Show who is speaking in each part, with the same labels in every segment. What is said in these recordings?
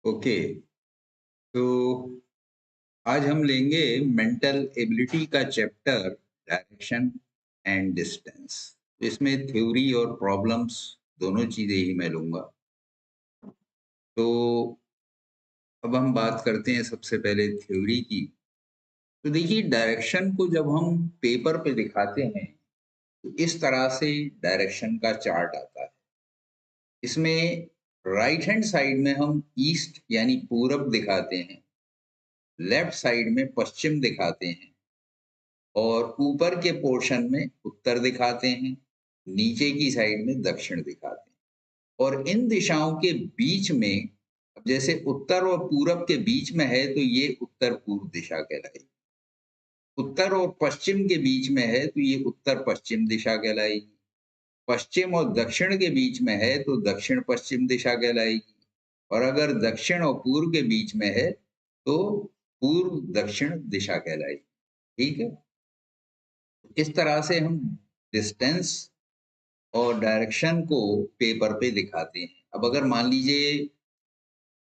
Speaker 1: Okay. तो आज हम लेंगे मेंटल एबिलिटी का चैप्टर डायरेक्शन एंड डिस्टेंस। इसमें थ्योरी और प्रॉब्लम्स दोनों चीजें ही मैं लूंगा। तो अब हम बात करते हैं सबसे पहले थ्योरी की। तो देखिए, डायरेक्शन को जब हम पेपर पे दिखाते हैं तो इस तरह से डायरेक्शन का चार्ट आता है। इसमें राइट हैंड साइड में हम ईस्ट यानी पूरब दिखाते हैं, लेफ्ट साइड में पश्चिम दिखाते हैं और ऊपर के पोर्शन में उत्तर दिखाते हैं, नीचे की साइड में दक्षिण दिखाते हैं। और इन दिशाओं के बीच में, अब जैसे उत्तर और पूरब के बीच में है तो ये उत्तर पूर्व दिशा कहलाएगी। उत्तर और पश्चिम के बीच में है तो ये उत्तर पश्चिम दिशा कहलाएगी। पश्चिम और दक्षिण के बीच में है तो दक्षिण पश्चिम दिशा कहलाएगी। और अगर दक्षिण और पूर्व के बीच में है तो पूर्व दक्षिण दिशा कहलाएगी। ठीक है। इस तरह से हम डिस्टेंस और डायरेक्शन को पेपर पे दिखाते हैं। अब अगर मान लीजिए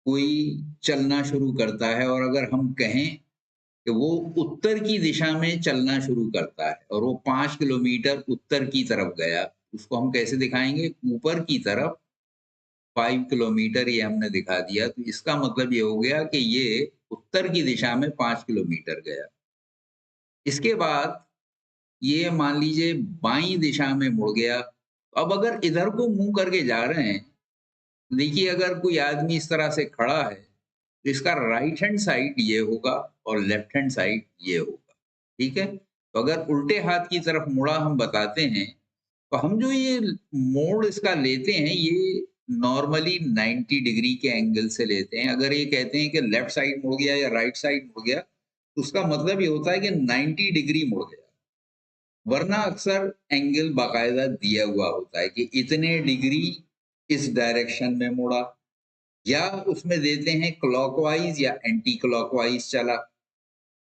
Speaker 1: कोई चलना शुरू करता है और अगर हम कहें कि वो उत्तर की दिशा में चलना शुरू करता है और वो 5 किलोमीटर उत्तर की तरफ गया, उसको हम कैसे दिखाएंगे? ऊपर की तरफ 5 किलोमीटर, ये हमने दिखा दिया। तो इसका मतलब ये हो गया कि ये उत्तर की दिशा में 5 किलोमीटर गया। इसके बाद ये मान लीजिए बाईं दिशा में मुड़ गया। अब अगर इधर को मुंह करके जा रहे हैं, देखिए अगर कोई आदमी इस तरह से खड़ा है तो इसका राइट हैंड साइड ये होगा और लेफ्ट हैंड साइड ये होगा। ठीक है। तो अगर उल्टे हाथ की तरफ मुड़ा हम बताते हैं तो हम जो ये मोड़ इसका लेते हैं ये नॉर्मली 90 डिग्री के एंगल से लेते हैं। अगर ये कहते हैं कि लेफ्ट साइड मुड़ गया या राइट साइड मुड़ गया तो उसका मतलब ये होता है कि 90 डिग्री मुड़ गया। वरना अक्सर एंगल बाकायदा दिया हुआ होता है कि इतने डिग्री इस डायरेक्शन में मुड़ा, या उसमें देते हैं क्लॉकवाइज या एंटी क्लॉकवाइज चला।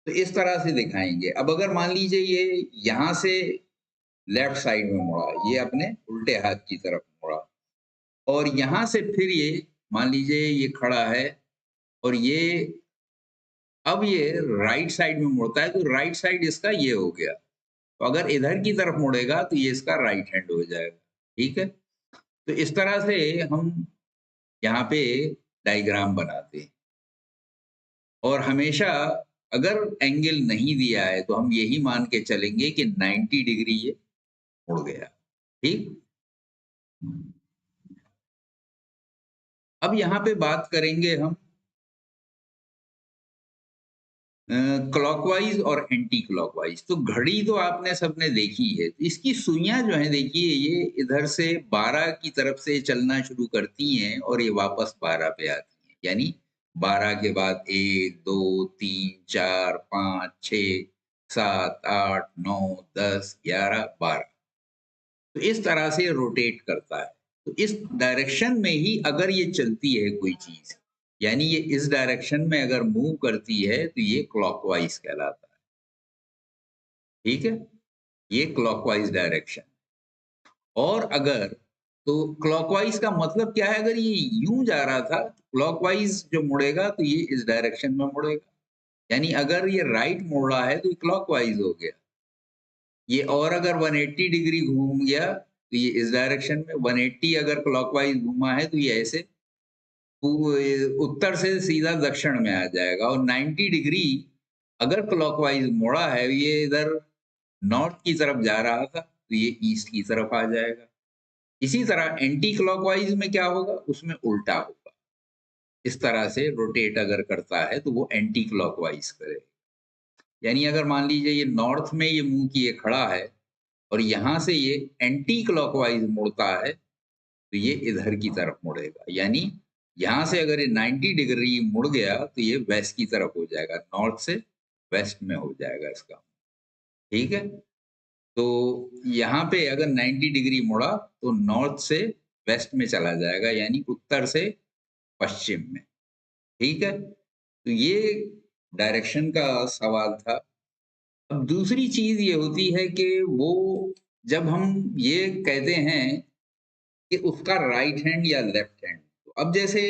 Speaker 1: तो इस तरह से दिखाएंगे। अब अगर मान लीजिए ये यहां से लेफ्ट साइड में मुड़ा, ये अपने उल्टे हाथ की तरफ मुड़ा, और यहां से फिर ये मान लीजिए ये खड़ा है और ये अब ये राइट साइड में मुड़ता है तो राइट साइड इसका ये हो गया। तो अगर इधर की तरफ मुड़ेगा तो ये इसका राइट हैंड हो जाएगा। ठीक है। तो इस तरह से हम यहाँ पे डायग्राम बनाते हैं। और हमेशा अगर एंगल नहीं दिया है तो हम यही मान के चलेंगे कि 90 डिग्री ये मुड़ गया। ठीक। अब यहाँ पे बात करेंगे हम क्लॉकवाइज और एंटी क्लॉकवाइज। तो घड़ी तो आपने सबने देखी है। तो इसकी सुइयां जो है, देखिए ये इधर से 12 की तरफ से चलना शुरू करती हैं और ये वापस 12 पे आती हैं। यानी 12 के बाद 1 2 3 4 5 6 7 8 9 10 11 12। तो इस तरह से रोटेट करता है। तो इस डायरेक्शन में ही अगर ये चलती है कोई चीज, यानी ये इस डायरेक्शन में अगर मूव करती है तो ये क्लॉकवाइज कहलाता है। ठीक है। ये क्लॉकवाइज डायरेक्शन। और अगर, तो क्लॉकवाइज का मतलब क्या है? अगर ये यूं जा रहा था, क्लॉकवाइज जो मुड़ेगा तो ये इस डायरेक्शन में मुड़ेगा। यानी अगर ये राइट मुड़ रहा है तो ये क्लॉकवाइज हो गया। ये और अगर 180 डिग्री घूम गया तो ये इस डायरेक्शन में, 180 अगर क्लॉकवाइज घूमा है तो ये ऐसे उत्तर से सीधा दक्षिण में आ जाएगा। और 90 डिग्री अगर क्लॉकवाइज मोड़ा है, ये इधर नॉर्थ की तरफ जा रहा था तो ये ईस्ट की तरफ आ जाएगा। इसी तरह एंटी क्लॉकवाइज में क्या होगा? उसमें उल्टा होगा। इस तरह से रोटेट अगर करता है तो वो एंटी क्लॉकवाइज करेगा। यानी अगर मान लीजिए ये नॉर्थ में ये मुंह किए खड़ा है और यहां से ये एंटी क्लॉकवाइज मुड़ता है तो ये इधर की तरफ मुड़ेगा। यानी यहां से अगर ये 90 डिग्री मुड़ गया तो ये वेस्ट की तरफ हो जाएगा, नॉर्थ से वेस्ट में हो जाएगा इसका। ठीक है। तो यहाँ पे अगर 90 डिग्री मुड़ा तो नॉर्थ से वेस्ट में चला जाएगा, यानी उत्तर से पश्चिम में। ठीक है। तो ये डायरेक्शन का सवाल था। अब दूसरी चीज ये होती है कि वो, जब हम ये कहते हैं कि उसका राइट हैंड या लेफ्ट हैंड, तो अब जैसे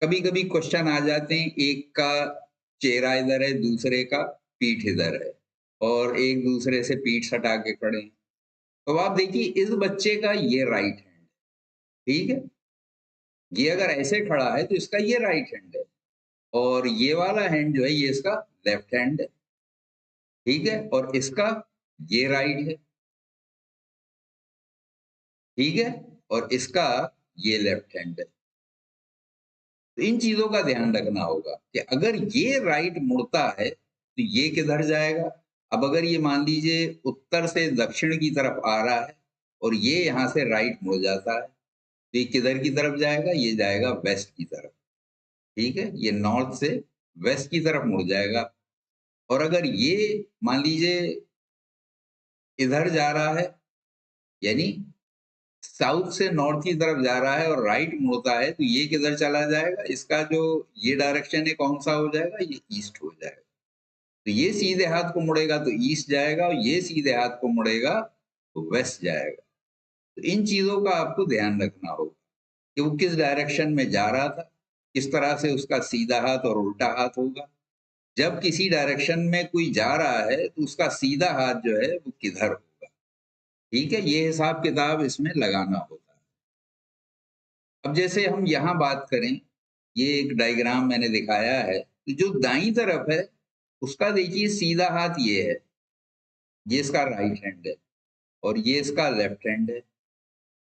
Speaker 1: कभी कभी क्वेश्चन आ जाते हैं, एक का चेहरा इधर है, दूसरे का पीठ इधर है, और एक दूसरे से पीठ सटा के खड़े हैं। तो आप देखिए इस बच्चे का ये राइट हैंड, ठीक है, ये अगर ऐसे खड़ा है तो इसका ये राइट हैंड है, और ये वाला हैंड जो है ये इसका लेफ्ट हैंड है, ठीक है, और इसका ये राइट है, ठीक है, और इसका ये लेफ्ट हैंड है। तो इन चीजों का ध्यान रखना होगा कि अगर ये राइट मुड़ता है तो ये किधर जाएगा। अब अगर ये मान लीजिए उत्तर से दक्षिण की तरफ आ रहा है और ये यहाँ से राइट मुड़ जाता है, तो ये किधर की तरफ जाएगा, ये जाएगा वेस्ट की तरफ, ठीक है, ये नॉर्थ से वेस्ट की तरफ मुड़ जाएगा। और अगर ये मान लीजिए इधर जा रहा है, यानी साउथ से नॉर्थ की तरफ जा रहा है और राइट मुड़ता है, तो ये किधर चला जाएगा, इसका जो ये डायरेक्शन है कौन सा हो जाएगा, ये ईस्ट हो जाएगा। तो ये सीधे हाथ को मुड़ेगा तो ईस्ट जाएगा, और ये सीधे हाथ को मुड़ेगा तो वेस्ट जाएगा। तो इन चीजों का आपको ध्यान रखना होगा कि वो किस डायरेक्शन में जा रहा था, किस तरह से उसका सीधा हाथ और उल्टा हाथ होगा। जब किसी डायरेक्शन में कोई जा रहा है तो उसका सीधा हाथ जो है वो किधर होगा, ठीक है, ये हिसाब किताब इसमें लगाना होता है। अब जैसे हम यहाँ बात करें, ये एक डायग्राम मैंने दिखाया है, तो जो दाईं तरफ है उसका देखिए सीधा हाथ ये है, ये इसका राइट हैंड है, और ये इसका लेफ्ट हैंड है।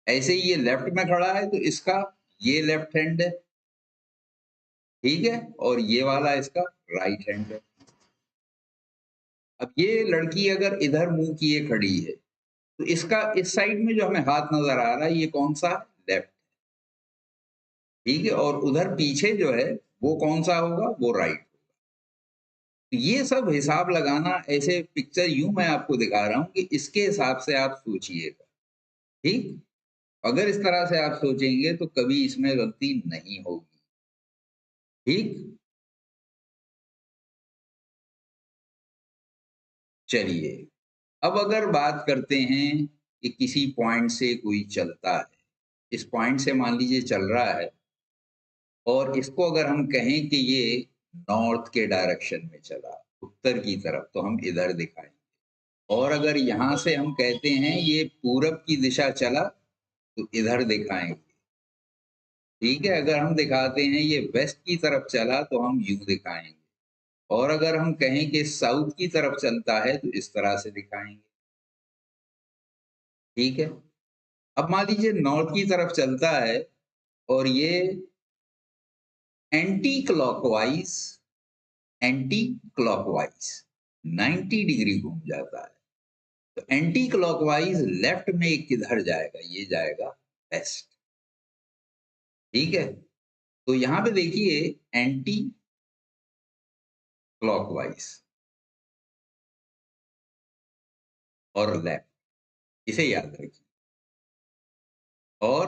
Speaker 1: ऐसे ही ये लेफ्ट में खड़ा है तो इसका ये लेफ्ट हैंड है, ठीक है, और ये वाला इसका राइट हैंड है। अब ये लड़की अगर इधर मुंह किए खड़ी है तो इसका इस साइड में जो हमें हाथ नजर आ रहा है ये कौन सा, लेफ्ट, ठीक है, और उधर पीछे जो है वो कौन सा होगा, वो राइट। तो ये सब हिसाब लगाना, ऐसे पिक्चर यूं मैं आपको दिखा रहा हूं कि इसके हिसाब से आप सोचिएगा, ठीक। अगर इस तरह से आप सोचेंगे तो कभी इसमें गलती नहीं होगी, ठीक। चलिए, अब अगर बात करते हैं कि किसी पॉइंट से कोई चलता है, इस पॉइंट से मान लीजिए चल रहा है, और इसको अगर हम कहें कि ये नॉर्थ के डायरेक्शन में चला, उत्तर की तरफ, तो हम इधर दिखाएंगे। और अगर यहाँ से हम कहते हैं ये पूरब की दिशा चला तो इधर दिखाएंगे, ठीक है। अगर हम दिखाते हैं ये वेस्ट की तरफ चला तो हम यूं दिखाएंगे, और अगर हम कहें कि साउथ की तरफ चलता है तो इस तरह से दिखाएंगे, ठीक है। अब मान लीजिए नॉर्थ की तरफ चलता है और ये anti clockwise, anti clockwise 90 degree घूम जाता है, तो एंटी क्लॉकवाइज लेफ्ट में किधर जाएगा, ये जाएगा वेस्ट, ठीक है। तो यहां पे देखिए एंटी क्लॉकवाइज और लेफ्ट, इसे याद रखिए, और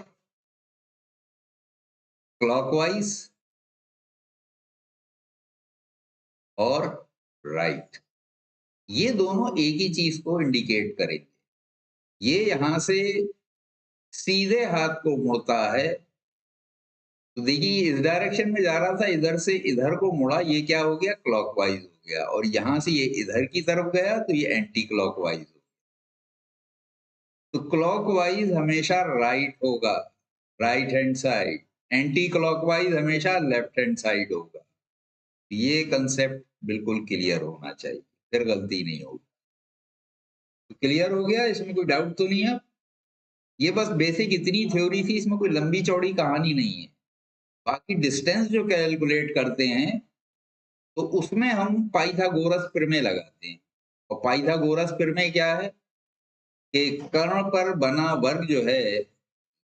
Speaker 1: क्लॉकवाइज और राइट, ये दोनों एक ही चीज को इंडिकेट करेंगे। ये यहां से सीधे हाथ को मुड़ता है, तो देखिए इस डायरेक्शन में जा रहा था, इधर से इधर को मुड़ा, ये क्या हो गया, क्लॉकवाइज हो गया, और यहां से ये इधर की तरफ गया तो ये एंटी क्लॉकवाइज हो गया। तो क्लॉकवाइज हमेशा राइट होगा, right hand side, anti clockwise हमेशा लेफ्ट हैंड साइड होगा। ये कंसेप्ट बिल्कुल क्लियर होना चाहिए, फिर गलती नहीं होगी। तो क्लियर हो गया, इसमें कोई डाउट तो नहीं है। ये बस बेसिक इतनी थ्योरी थी, इसमें कोई लंबी चौड़ी कहानी नहीं है। बाकी डिस्टेंस जो कैलकुलेट करते हैं तो उसमें हम पाइथागोरस प्रमेय लगाते हैं, और पाइथागोरस प्रमेय क्या है कि कर्ण पर बना वर्ग जो है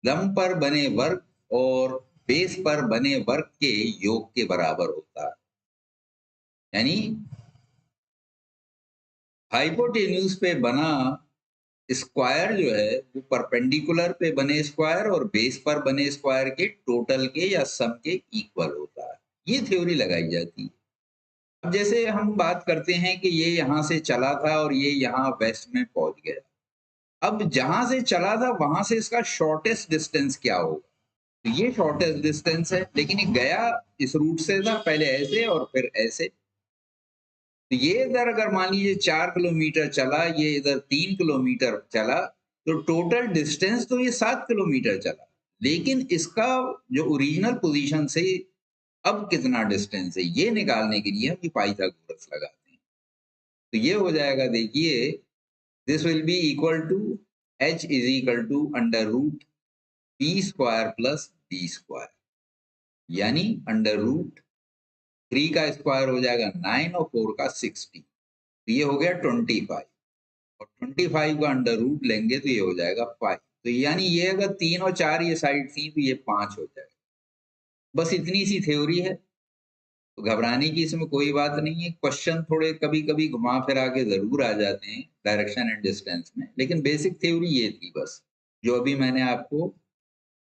Speaker 1: लंब पर बने वर्ग और बेस पर बने वर्ग के योग के बराबर होता है। यानी हाइपोटेन्यूज पे बना स्क्वायर जो है वो परपेंडिकुलर पे बने स्क्वायर और बेस पर बने स्क्वायर के टोटल के या सम के इक्वल होता है। ये थ्योरी लगाई जाती है। अब जैसे हम बात करते हैं कि ये यहां से चला था और ये यहाँ वेस्ट में पहुंच गया, अब जहां से चला था वहां से इसका शॉर्टेस्ट डिस्टेंस क्या होगा, तो ये शॉर्टेस्ट डिस्टेंस है, लेकिन ये गया इस रूट से था, पहले ऐसे और फिर ऐसे। तो ये इधर अगर मान लीजिए 4 किलोमीटर चला, ये इधर 3 किलोमीटर चला, तो टोटल डिस्टेंस तो ये 7 किलोमीटर चला, लेकिन इसका जो ओरिजिनल पोजीशन से अब कितना डिस्टेंस है ये निकालने के लिए हम ये पाइथागोरस लगाते हैं। तो ये हो जाएगा, देखिए, this will be equal to h is equal to under root p square plus d square, यानी अंडर रूट 3 का स्क्वायर हो जाएगा 9 और 4 का 60, तो ये हो गया 25, और 25 का अंडर रूट लेंगे तो ये हो जाएगा 5। तो यानी ये अगर 3 और 4 ये साइड थी तो ये 5 हो जाएगा। बस इतनी सी थ्योरी है, तो घबराने की इसमें कोई बात नहीं है। क्वेश्चन थोड़े कभी कभी घुमा फिरा के जरूर आ जाते हैं डायरेक्शन एंड डिस्टेंस में, लेकिन बेसिक थ्योरी ये थी बस, जो अभी मैंने आपको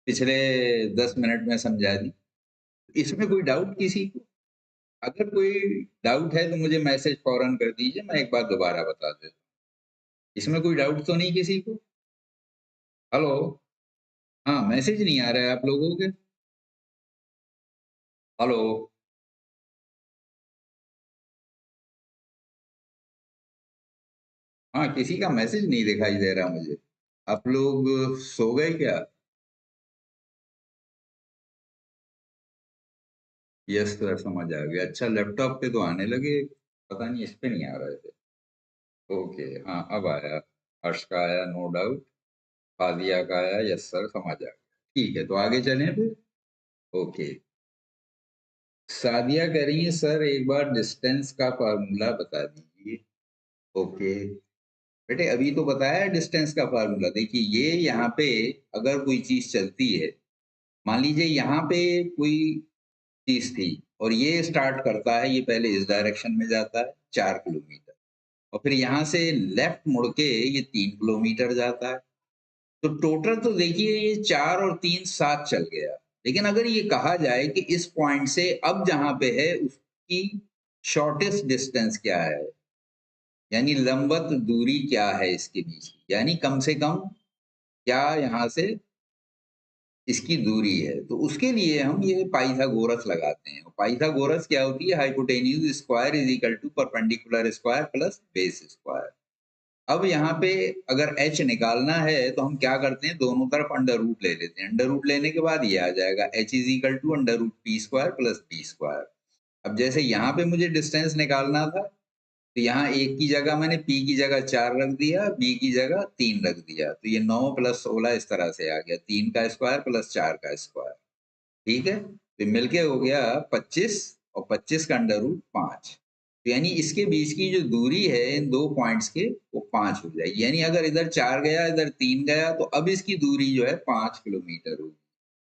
Speaker 1: पिछले 10 मिनट में समझा दी। इसमें कोई डाउट किसी को? अगर कोई डाउट है तो मुझे मैसेज फौरन कर दीजिए, मैं एक बार दोबारा बता देता हूँ। इसमें कोई डाउट तो नहीं किसी को? हेलो? हाँ, मैसेज नहीं आ रहा है आप लोगों के? हेलो? हाँ, किसी का मैसेज नहीं दिखाई दे रहा मुझे। आप लोग सो गए क्या? यस सर, समझ आ गया। अच्छा, लैपटॉप पे तो आने लगे, पता नहीं इस पे नहीं आ रहे थे। ओके, हाँ अब आया। हर्ष का आया, नो डाउट। फादिया का आया, यस सर, समझ आ गया। ठीक है, तो आगे चलें फिर। ओके, सादिया कह रही है सर एक बार डिस्टेंस का फार्मूला बता दीजिए। ओके बेटे, अभी तो बताया डिस्टेंस का फार्मूला। देखिए, ये यहाँ पे अगर कोई चीज चलती है, मान लीजिए यहाँ पे कोई चीज थी और ये स्टार्ट करता है, ये पहले इस डायरेक्शन में जाता है 4 किलोमीटर, और फिर यहाँ से लेफ्ट मुड़ के ये 3 किलोमीटर जाता है। तो टोटल तो देखिए ये 4 और 3 7 चल गया। लेकिन अगर ये कहा जाए कि इस पॉइंट से अब जहां पे है उसकी शॉर्टेस्ट डिस्टेंस क्या है, यानी लंबवत दूरी क्या है इसके बीच की, यानी कम से कम क्या यहाँ से इसकी दूरी है, तो उसके लिए हम ये पाइथागोरस लगाते हैं। पाइथागोरस क्या होती है? Hypotenuse square is equal to perpendicular square plus base square. अब यहाँ पे अगर h निकालना है तो हम क्या करते हैं, दोनों तरफ अंडर रूट ले लेते हैं। अंडर रूट लेने के बाद ये आ जाएगा h is equal to under root P square plus B square. अब जैसे यहाँ पे मुझे डिस्टेंस निकालना था, तो यहाँ एक की जगह मैंने p की जगह 4 रख दिया, b की जगह 3 रख दिया, तो ये 9 प्लस 16 इस तरह से आ गया, 3 का स्क्वायर प्लस 4 का स्क्वायर। ठीक है, तो मिलके हो गया 25, और 25 का अंडर रूट 5। तो यानी इसके बीच की जो दूरी है इन दो पॉइंट्स के, वो 5 हो जाएगी। यानी अगर इधर 4 गया इधर 3 गया, तो अब इसकी दूरी जो है 5 किलोमीटर होगी।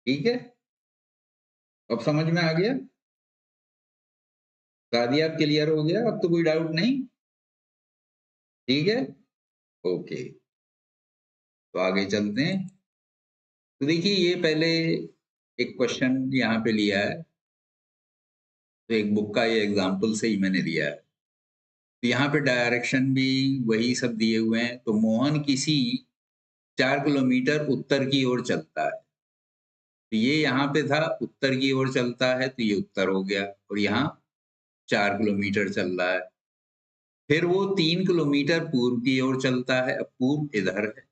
Speaker 1: ठीक है, अब समझ में आ गया? शादी आप क्लियर हो गया, अब तो कोई डाउट नहीं? ठीक है, ओके, तो आगे चलते हैं। तो देखिए, ये पहले एक क्वेश्चन यहाँ पे लिया है, तो एक बुक का ये एग्जाम्पल से ही मैंने लिया है। तो यहाँ पे डायरेक्शन भी वही सब दिए हुए हैं। तो मोहन किसी 4 किलोमीटर उत्तर की ओर चलता है, तो ये यहाँ पे था उत्तर की ओर चलता है, तो ये उत्तर हो गया, और यहाँ 4 किलोमीटर चल रहा है। फिर वो 3 किलोमीटर पूर्व की ओर चलता है। अब पूर्व इधर है,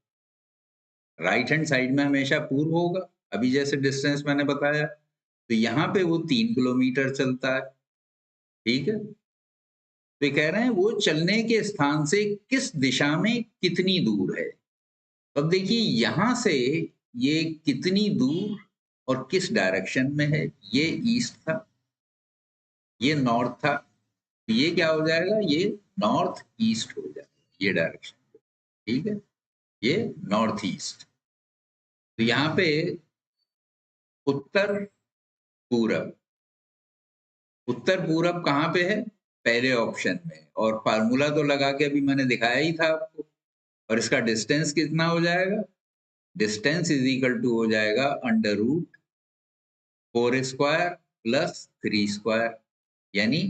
Speaker 1: राइट हैंड साइड में हमेशा पूर्व होगा, अभी जैसे डिस्टेंस मैंने बताया। तो यहाँ पे वो 3 किलोमीटर चलता है। ठीक है, तो ये कह रहे हैं वो चलने के स्थान से किस दिशा में कितनी दूर है। अब देखिए, यहां से ये कितनी दूर और किस डायरेक्शन में है, ये ईस्ट था, ये नॉर्थ था, तो ये क्या हो जाएगा, ये नॉर्थ ईस्ट हो जाएगा, ये डायरेक्शन। ठीक है, ये नॉर्थ ईस्ट। तो यहाँ पे उत्तर पूरब, उत्तर पूरब कहाँ पे है? पहले ऑप्शन में, और फार्मूला तो लगा के अभी मैंने दिखाया ही था आपको। और इसका डिस्टेंस कितना हो जाएगा? डिस्टेंस इज इक्वल टू हो जाएगा under root 4 square plus 3 square, यानी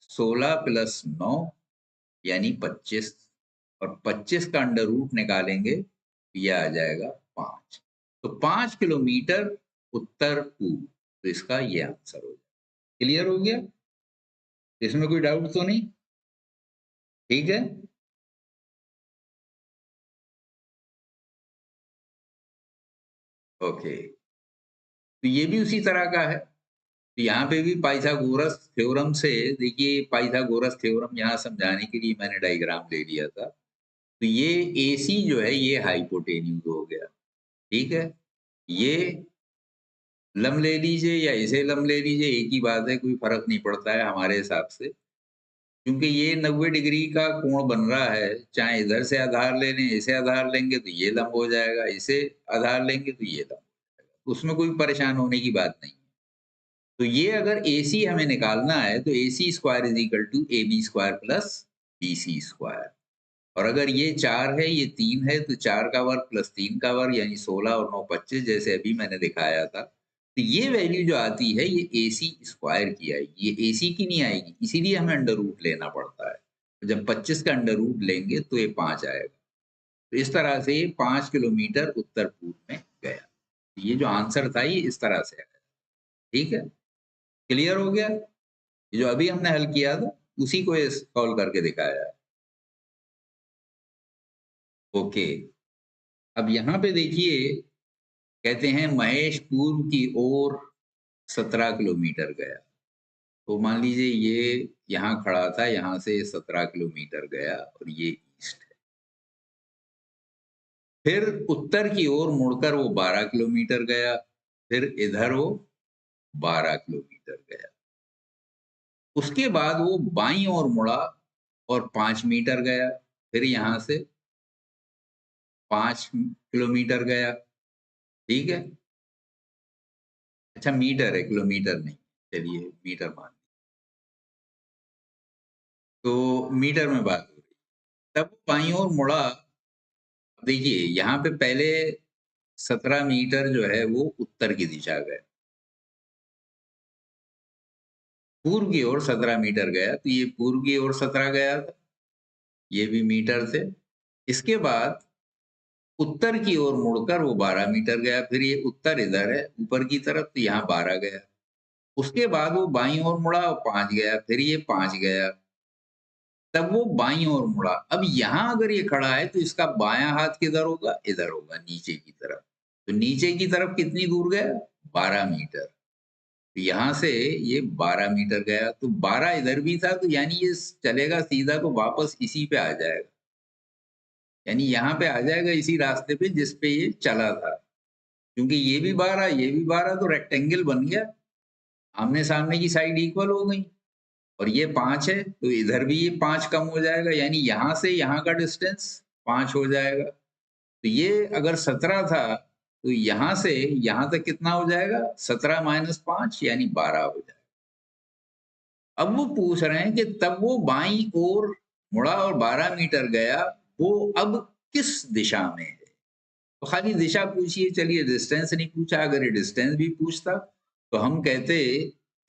Speaker 1: 16 प्लस 9 यानी 25, और 25 का अंडर रूट निकालेंगे, यह आ जाएगा 5। तो 5 किलोमीटर उत्तर पूर्व। तो इसका ये आंसर हो जाए। क्लियर हो गया? इसमें कोई डाउट तो नहीं? ठीक है। ओके, तो ये भी उसी तरह का है। तो यहाँ पे भी पाइथागोरस थ्योरम से, देखिए पाइथागोरस थ्योरम यहाँ समझाने के लिए मैंने डायग्राम ले लिया था। तो ये AC जो है ये हाइपोटेन्यूज हो गया, ठीक है। ये लम ले लीजिए या इसे लम ले लीजिए, एक ही बात है, कोई फर्क नहीं पड़ता है हमारे हिसाब से, क्योंकि ये 90 डिग्री का कोण बन रहा है। चाहे इधर से आधार ले लें, इसे आधार लेंगे तो ये लंब हो जाएगा, इसे आधार लेंगे तो ये लंब हो जाएगा, उसमें कोई परेशान होने की बात नहीं है। तो ये अगर AC हमें निकालना है तो AC square is equal to AB square plus BC square. और अगर ये 4 है, ये 3 है, तो 4 का वर्ग प्लस 3 का वर्ग यानी 16 और 9 25, जैसे अभी मैंने दिखाया था। तो ये वैल्यू जो आती है ये AC स्क्वायर की आएगी, ये AC की नहीं आएगी, इसीलिए हमें अंडर रूट लेना पड़ता है। तो जब 25 का अंडर रूट लेंगे तो ये 5 आएगा। तो इस तरह से 5 किलोमीटर उत्तर पूर्व में गया। ये जो आंसर था ये इस तरह से आया। ठीक है, क्लियर हो गया? ये जो अभी हमने हल किया था उसी को सॉल्व करके दिखाया है। ओके, अब यहाँ पे देखिए, कहते हैं महेश पूर्व की ओर 17 किलोमीटर गया। तो मान लीजिए ये यहाँ खड़ा था, यहाँ से 17 किलोमीटर गया और ये ईस्ट है। फिर उत्तर की ओर मुड़कर वो 12 किलोमीटर गया, फिर इधर वो 12 किलोमीटर गया। उसके बाद वो बाईं ओर मुड़ा और 5 मीटर गया, फिर यहाँ से 5 किलोमीटर गया। ठीक है, अच्छा मीटर है, किलोमीटर नहीं, चलिए मीटर मान, तो मीटर में बात हो रही। तब वो बाईं ओर मुड़ा। देखिए यहाँ पे पहले 17 मीटर जो है वो उत्तर की दिशा गया, पूर्व की ओर 17 मीटर गया, तो ये पूर्व की ओर 17 गया था, ये भी मीटर थे। इसके बाद उत्तर की ओर मुड़कर वो 12 मीटर गया, फिर ये उत्तर इधर है ऊपर की तरफ, तो यहाँ 12 गया। उसके बाद वो बाईं ओर मुड़ा और 5 गया, फिर ये 5 गया, तब वो बाईं ओर मुड़ा। अब यहाँ अगर ये खड़ा है तो इसका बायां हाथ किधर होगा? इधर होगा, नीचे की तरफ। तो नीचे की तरफ कितनी दूर गया? 12 मीटर। तो यहाँ से ये 12 मीटर गया, तो 12 इधर भी था, तो यानी ये चलेगा सीधा तो वापस इसी पे आ जाएगा, यानी यहाँ पे आ जाएगा इसी रास्ते पे जिस पे ये चला था। क्योंकि ये भी 12 ये भी 12, तो रेक्टेंगल बन गया, आमने सामने की साइड इक्वल हो गई। और ये 5 है तो इधर भी ये 5 कम हो जाएगा, यानी यहाँ से यहाँ का डिस्टेंस 5 हो जाएगा। तो ये अगर 17 था तो यहाँ से यहाँ तक कितना हो जाएगा? 17 माइनस 5 यानी 12 हो जाएगा। अब वो पूछ रहे हैं कि तब वो बाईं ओर मुड़ा और 12 मीटर गया, वो अब किस दिशा में है? तो खाली दिशा पूछिए, चलिए डिस्टेंस नहीं पूछा। अगर ये डिस्टेंस भी पूछता तो हम कहते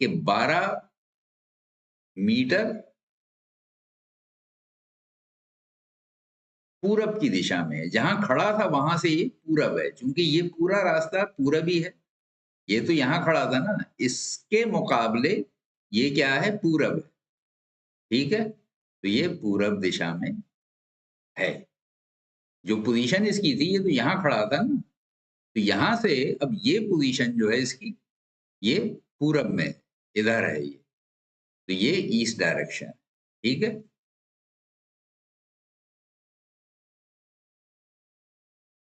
Speaker 1: कि 12 मीटर पूरब की दिशा में है। जहां खड़ा था वहां से ये पूरब है, क्योंकि ये पूरा रास्ता पूरब ही है। ये तो यहाँ खड़ा था ना, इसके मुकाबले ये क्या है? पूरब है। ठीक है, तो ये पूरब दिशा में है। जो पोजीशन इसकी थी ये तो यहाँ खड़ा था ना, तो यहाँ से अब ये पोजीशन जो है इसकी, ये पूरब में, इधर है ये, तो ये ईस्ट डायरेक्शन। ठीक है,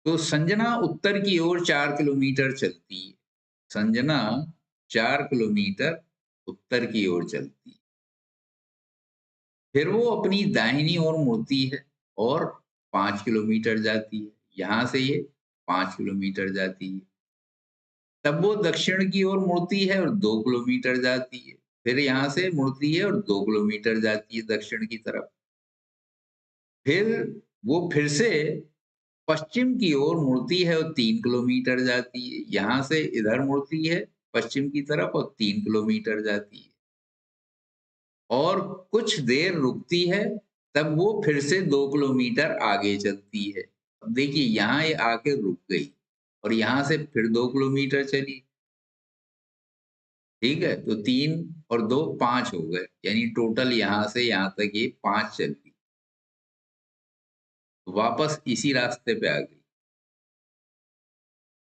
Speaker 1: तो संजना उत्तर की ओर 4 किलोमीटर चलती है। संजना 4 किलोमीटर उत्तर की ओर चलती है। फिर वो अपनी दाहिनी ओर मुड़ती है और 5 किलोमीटर जाती है। यहाँ से ये 5 किलोमीटर जाती है। तब वो दक्षिण की ओर मुड़ती है और 2 किलोमीटर जाती है। फिर यहाँ से मुड़ती है और 2 किलोमीटर जाती है दक्षिण की तरफ। फिर वो फिर से पश्चिम की ओर मुड़ती है और 3 किलोमीटर जाती है। यहाँ से इधर मुड़ती है पश्चिम की तरफ और 3 किलोमीटर जाती है। और कुछ देर रुकती है, तब वो फिर से 2 किलोमीटर आगे चलती है। अब देखिए यहाँ ये आके रुक गई और यहाँ से फिर 2 किलोमीटर चली, ठीक है, तो 3 और 2 5 हो गए, यानी टोटल यहां से यहां तक ये 5 चली, वापस इसी रास्ते पे आ गई।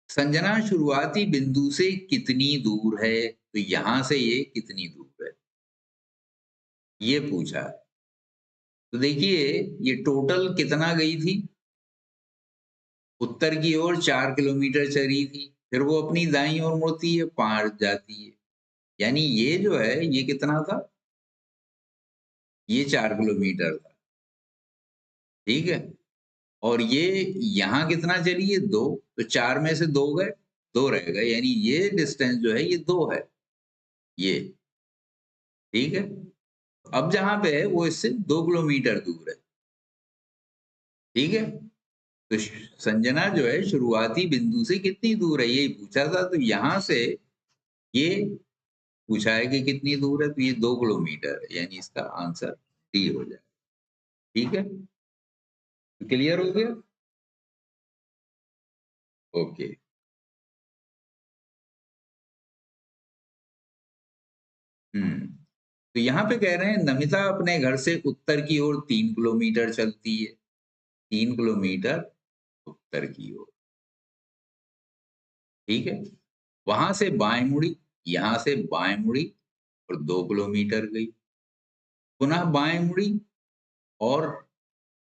Speaker 1: संजना शुरुआती बिंदु से कितनी दूर है, तो यहां से ये कितनी दूर है ये पूछा है। तो देखिए ये टोटल कितना गई थी, उत्तर की ओर 4 किलोमीटर चली थी, फिर वो अपनी दाईं ओर मुड़ती है, 5 जाती है, यानी ये जो है ये कितना था, ये 4 किलोमीटर था। ठीक है, और ये यहाँ कितना चली है, 2, तो 4 में से 2 गए, 2 रह गए, यानी ये डिस्टेंस जो है ये 2 है, ये। ठीक है, अब जहां पे है वो इससे 2 किलोमीटर दूर है। ठीक है, तो संजना जो है शुरुआती बिंदु से कितनी दूर है यही पूछा था, तो यहां से ये पूछा है कि कितनी दूर है, तो ये 2 किलोमीटर है, यानी इसका आंसर डी हो जाए। ठीक है, क्लियर हो गया? ओके। हम्म, तो यहाँ पे कह रहे हैं नमिता अपने घर से उत्तर की ओर 3 किलोमीटर चलती है, 3 किलोमीटर उत्तर की ओर। ठीक है, वहां से बाएं मुड़ी, यहां से बाएं मुड़ी और 2 किलोमीटर गई, पुनः बाएं मुड़ी और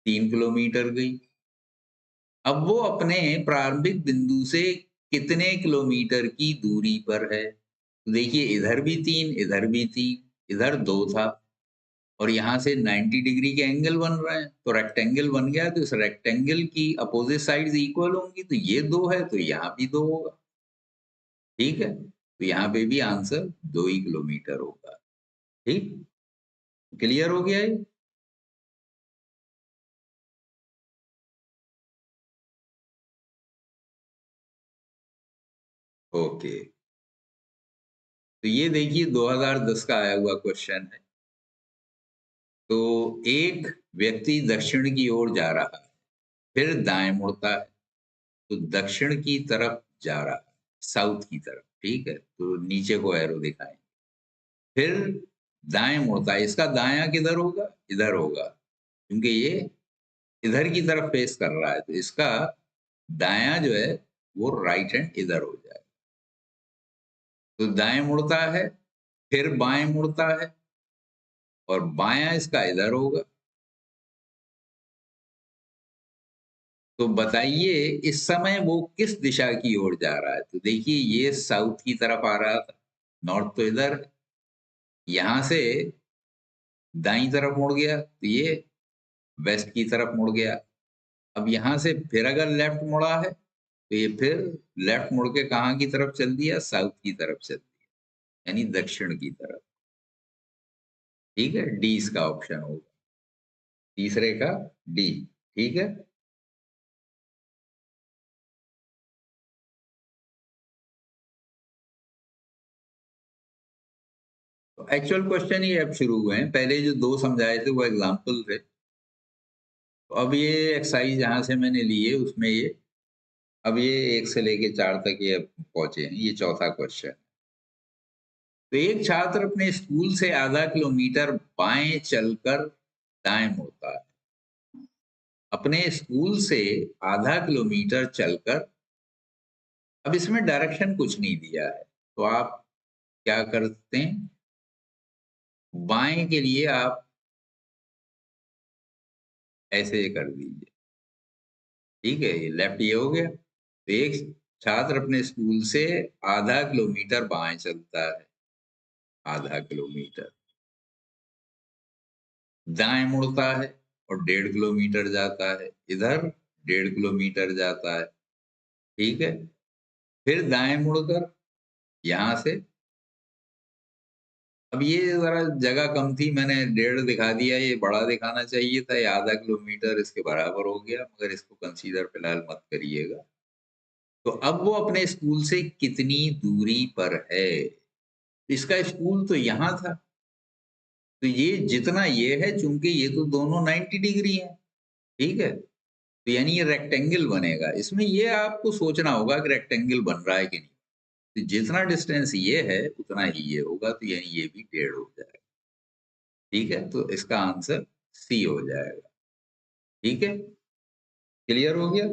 Speaker 1: 3 किलोमीटर गई। अब वो अपने प्रारंभिक बिंदु से कितने किलोमीटर की दूरी पर है, तो देखिए इधर भी 3, इधर भी 3, इधर 2 था, और यहाँ से 90 डिग्री के एंगल बन रहे हैं, तो रेक्टेंगल बन गया, तो इस रेक्टेंगल की अपोजिट साइड्स इक्वल होंगी, तो ये 2 है तो यहाँ भी 2 होगा। ठीक है, तो यहाँ पे भी आंसर 2 ही किलोमीटर होगा। ठीक, क्लियर हो गया ये? ओके, तो ये देखिए 2010 का आया हुआ क्वेश्चन है। तो एक व्यक्ति दक्षिण की ओर जा रहा है, फिर दाएं मुड़ता है, तो दक्षिण की तरफ जा रहा है, साउथ की तरफ। ठीक है, तो नीचे को एरो दिखाएं, फिर दाएं मुड़ता है, इसका दायां किधर होगा, इधर होगा, क्योंकि ये इधर की तरफ फेस कर रहा है, तो इसका दायां जो है वो राइट हैंड इधर हो जाए। तो दाएं मुड़ता है, फिर बाएं मुड़ता है, और बायां इसका इधर होगा। तो बताइए इस समय वो किस दिशा की ओर जा रहा है, तो देखिए ये साउथ की तरफ आ रहा था, नॉर्थ तो इधर है, यहां से दाईं तरफ मुड़ गया तो ये वेस्ट की तरफ मुड़ गया। अब यहां से फिर अगर लेफ्ट मुड़ा है तो ये फिर लेफ्ट मुड़ के कहाँ की तरफ चल दिया, साउथ की तरफ चल दिया, यानी दक्षिण की तरफ। ठीक है, डी इसका ऑप्शन होगा, तीसरे का डी। ठीक है, तो एक्चुअल क्वेश्चन ही अब शुरू हुए हैं, पहले जो 2 समझाए थे वो एग्जाम्पल थे। तो अब ये एक्सरसाइज जहां से मैंने ली है उसमें ये, अब ये 1 से लेके 4 तक ये पहुंचे हैं, ये चौथा क्वेश्चन। तो एक छात्र अपने स्कूल से आधा किलोमीटर बाएं चलकर दाएं मुड़ता है, अपने स्कूल से आधा किलोमीटर चलकर, अब इसमें डायरेक्शन कुछ नहीं दिया है, तो आप क्या करते हैं, बाएं के लिए आप ऐसे कर दीजिए। ठीक है, ये लेफ्ट ये हो गया, तो एक छात्र अपने स्कूल से आधा किलोमीटर बाएं चलता है, आधा किलोमीटर, दाएं मुड़ता है और 1.5 किलोमीटर जाता है, इधर 1.5 किलोमीटर जाता है। ठीक है, फिर दाएं मुड़कर यहां से, अब ये जरा जगह कम थी, मैंने 1.5 दिखा दिया, ये बड़ा दिखाना चाहिए था, ये आधा किलोमीटर इसके बराबर हो गया, मगर इसको कंसीडर फिलहाल मत करिएगा। तो अब वो अपने स्कूल से कितनी दूरी पर है, इसका स्कूल तो यहाँ था, तो ये जितना ये है, चूंकि ये तो दोनों 90 डिग्री है। ठीक है, तो यानी ये रेक्टेंगल बनेगा, इसमें ये आपको सोचना होगा कि रेक्टेंगल बन रहा है कि नहीं। तो जितना डिस्टेंस ये है उतना ही ये होगा, तो यानी ये भी 1.5 हो जाएगा। ठीक है, तो इसका आंसर सी हो जाएगा। ठीक है, क्लियर हो गया।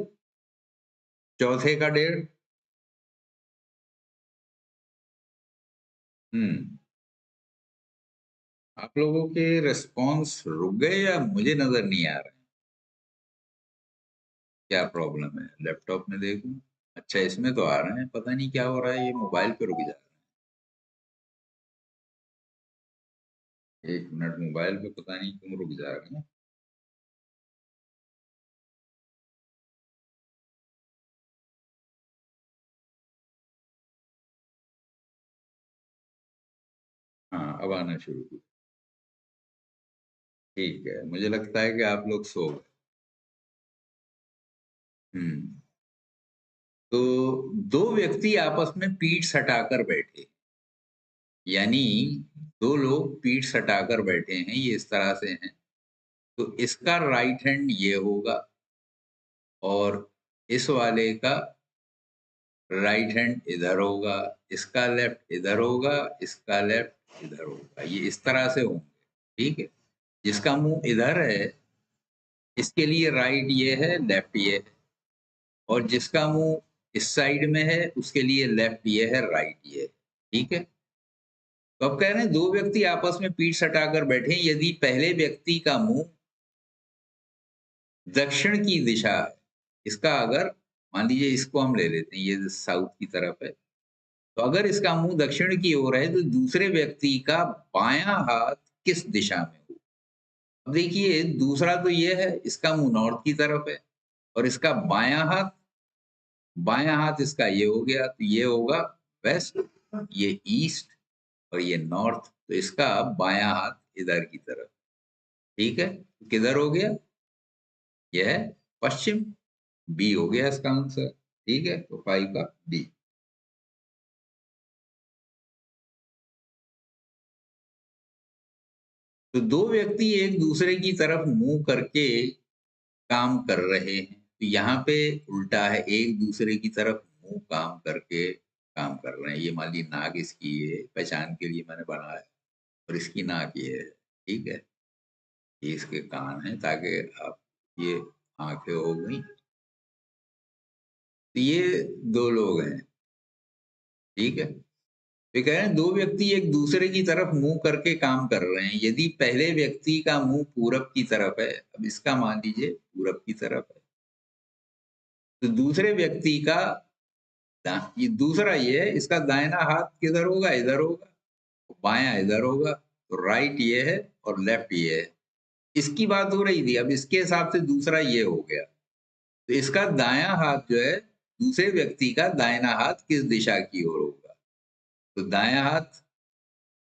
Speaker 1: चौथे का 1.5। आप लोगों के रिस्पॉन्स रुक गए या मुझे नजर नहीं आ रहा है? क्या प्रॉब्लम है? लैपटॉप में देखूं? अच्छा, इसमें तो आ रहे हैं, पता नहीं क्या हो रहा है, ये मोबाइल पे रुक जा रहा है। एक मिनट, मोबाइल पे पता नहीं क्यों रुक जा रहा है। हाँ, अब आना शुरू हुआ। ठीक है, मुझे लगता है कि आप लोग सो गए। हम्म। तो दो व्यक्ति आपस में पीठ सटाकर बैठे, यानी दो लोग पीठ सटाकर बैठे हैं, ये इस तरह से हैं। तो इसका राइट हैंड ये होगा और इस वाले का राइट हैंड इधर होगा, इसका लेफ्ट इधर होगा, इसका लेफ्ट इधर होगा, ये इस तरह से होंगे। ठीक है, जिसका मुंह इधर है इसके लिए राइट ये है, लेफ्ट ये है, और जिसका मुंह इस साइड में है उसके लिए लेफ्ट ये है, राइट ये है। ठीक है, तो अब कह रहे हैं दो व्यक्ति आपस में पीठ सटाकर बैठे, यदि पहले व्यक्ति का मुंह दक्षिण की दिशा है, इसका अगर मान लीजिए इसको हम ले लेते हैं, ये साउथ की तरफ है, तो अगर इसका मुंह दक्षिण की ओर है तो दूसरे व्यक्ति का बायां हाथ किस दिशा में हो? अब देखिए, दूसरा तो ये है, इसका मुंह नॉर्थ की तरफ है और इसका बायां हाथ इसका ये हो गया, तो ये होगा वेस्ट, ये ईस्ट और ये नॉर्थ, तो इसका बायां हाथ इधर की तरफ। ठीक है, किधर हो गया? यह है पश्चिम। बी हो गया इसका आंसर। ठीक है, तो 5 का बी। तो दो व्यक्ति एक दूसरे की तरफ मुंह करके काम कर रहे हैं, तो यहाँ पे उल्टा है, एक दूसरे की तरफ मुंह काम करके काम कर रहे हैं। ये मान ली नाक इसकी है, पहचान के लिए मैंने बनाया, और इसकी नाक ये है। ठीक है, ये इसके कान हैं, ताकि आप, ये आंखें हो गई। तो ये दो लोग हैं। ठीक है, ये कह रहे हैं दो व्यक्ति एक दूसरे की तरफ मुंह करके काम कर रहे हैं, यदि पहले व्यक्ति का मुंह पूरब की तरफ है, अब इसका मान लीजिए पूरब की तरफ है, तो दूसरे व्यक्ति का ये दूसरा ये है, इसका दाहिना हाथ किधर होगा? इधर होगा, बायां इधर होगा, तो राइट ये है और लेफ्ट ये है। इसकी बात हो रही थी, अब इसके हिसाब से दूसरा ये हो गया, तो इसका दायां हाथ जो है, दूसरे व्यक्ति का दाहिना हाथ किस दिशा की ओर होगा? तो दायां हाथ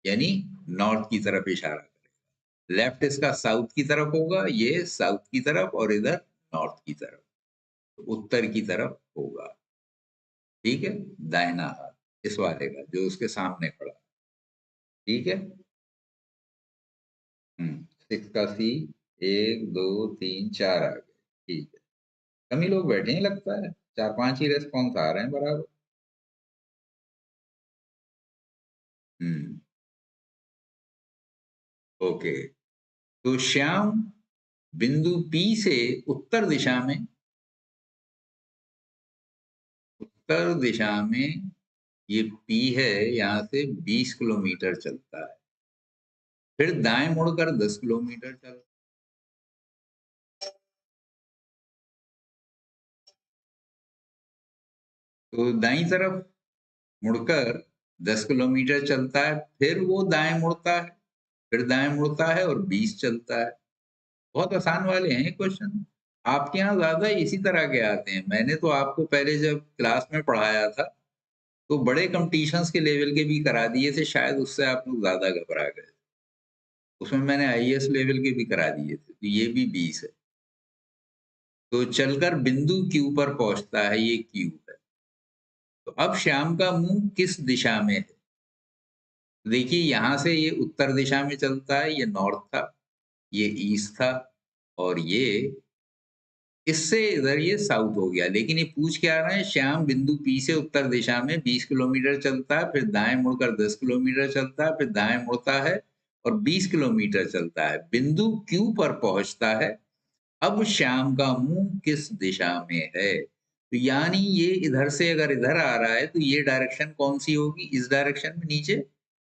Speaker 1: यानी नॉर्थ की तरफ इशारा करेगा, लेफ्ट इसका साउथ की तरफ होगा, ये साउथ की तरफ, और इधर नॉर्थ की तरफ, तो उत्तर की तरफ होगा। ठीक है, दाहिना हाथ इस वाले का जो उसके सामने खड़ा। ठीक है। 6 का सी। 1 2 3 4 आ गए। ठीक है, कम ही लोग बैठे हैं लगता है, 4 5 ही रेस्पॉन्स आ रहे हैं बराबर। हम्म। ओके, तो श्याम बिंदु पी से उत्तर दिशा में, उत्तर दिशा में, ये पी है, यहाँ से 20 किलोमीटर चलता है, फिर दाएं मुड़कर 10 किलोमीटर चल, तो दाईं तरफ मुड़कर 10 किलोमीटर चलता है, फिर वो दाएं मुड़ता है, फिर दाएं मुड़ता है और 20 चलता है। बहुत आसान वाले हैं क्वेश्चन। आपके यहाँ ज्यादा इसी तरह के आते हैं। मैंने तो आपको पहले जब क्लास में पढ़ाया था तो बड़े कंपटीशंस के लेवल के भी करा दिए थे, शायद उससे आप लोग ज्यादा घबरा गए। उसमें मैंने आईएएस लेवल के भी करा दिए थे, तो ये भी 20 है। तो चलकर बिंदु क्यू पर पहुंचता है, ये क्यू है। तो अब श्याम का मुंह किस दिशा में है? देखिए, यहां से ये उत्तर दिशा में चलता है, ये नॉर्थ था, ये ईस्ट था, और ये इससे इधर ये साउथ हो गया, लेकिन ये पूछ क्या रहे हैं, श्याम बिंदु पी से उत्तर दिशा में 20 किलोमीटर चलता है, फिर दाएं मुड़कर 10 किलोमीटर चलता है, फिर दाएं मुड़ता है और 20 किलोमीटर चलता है, बिंदु क्यू पर पहुंचता है। अब श्याम का मुंह किस दिशा में है? तो यानी ये इधर से अगर इधर आ रहा है तो ये डायरेक्शन कौन सी होगी? इस डायरेक्शन में नीचे,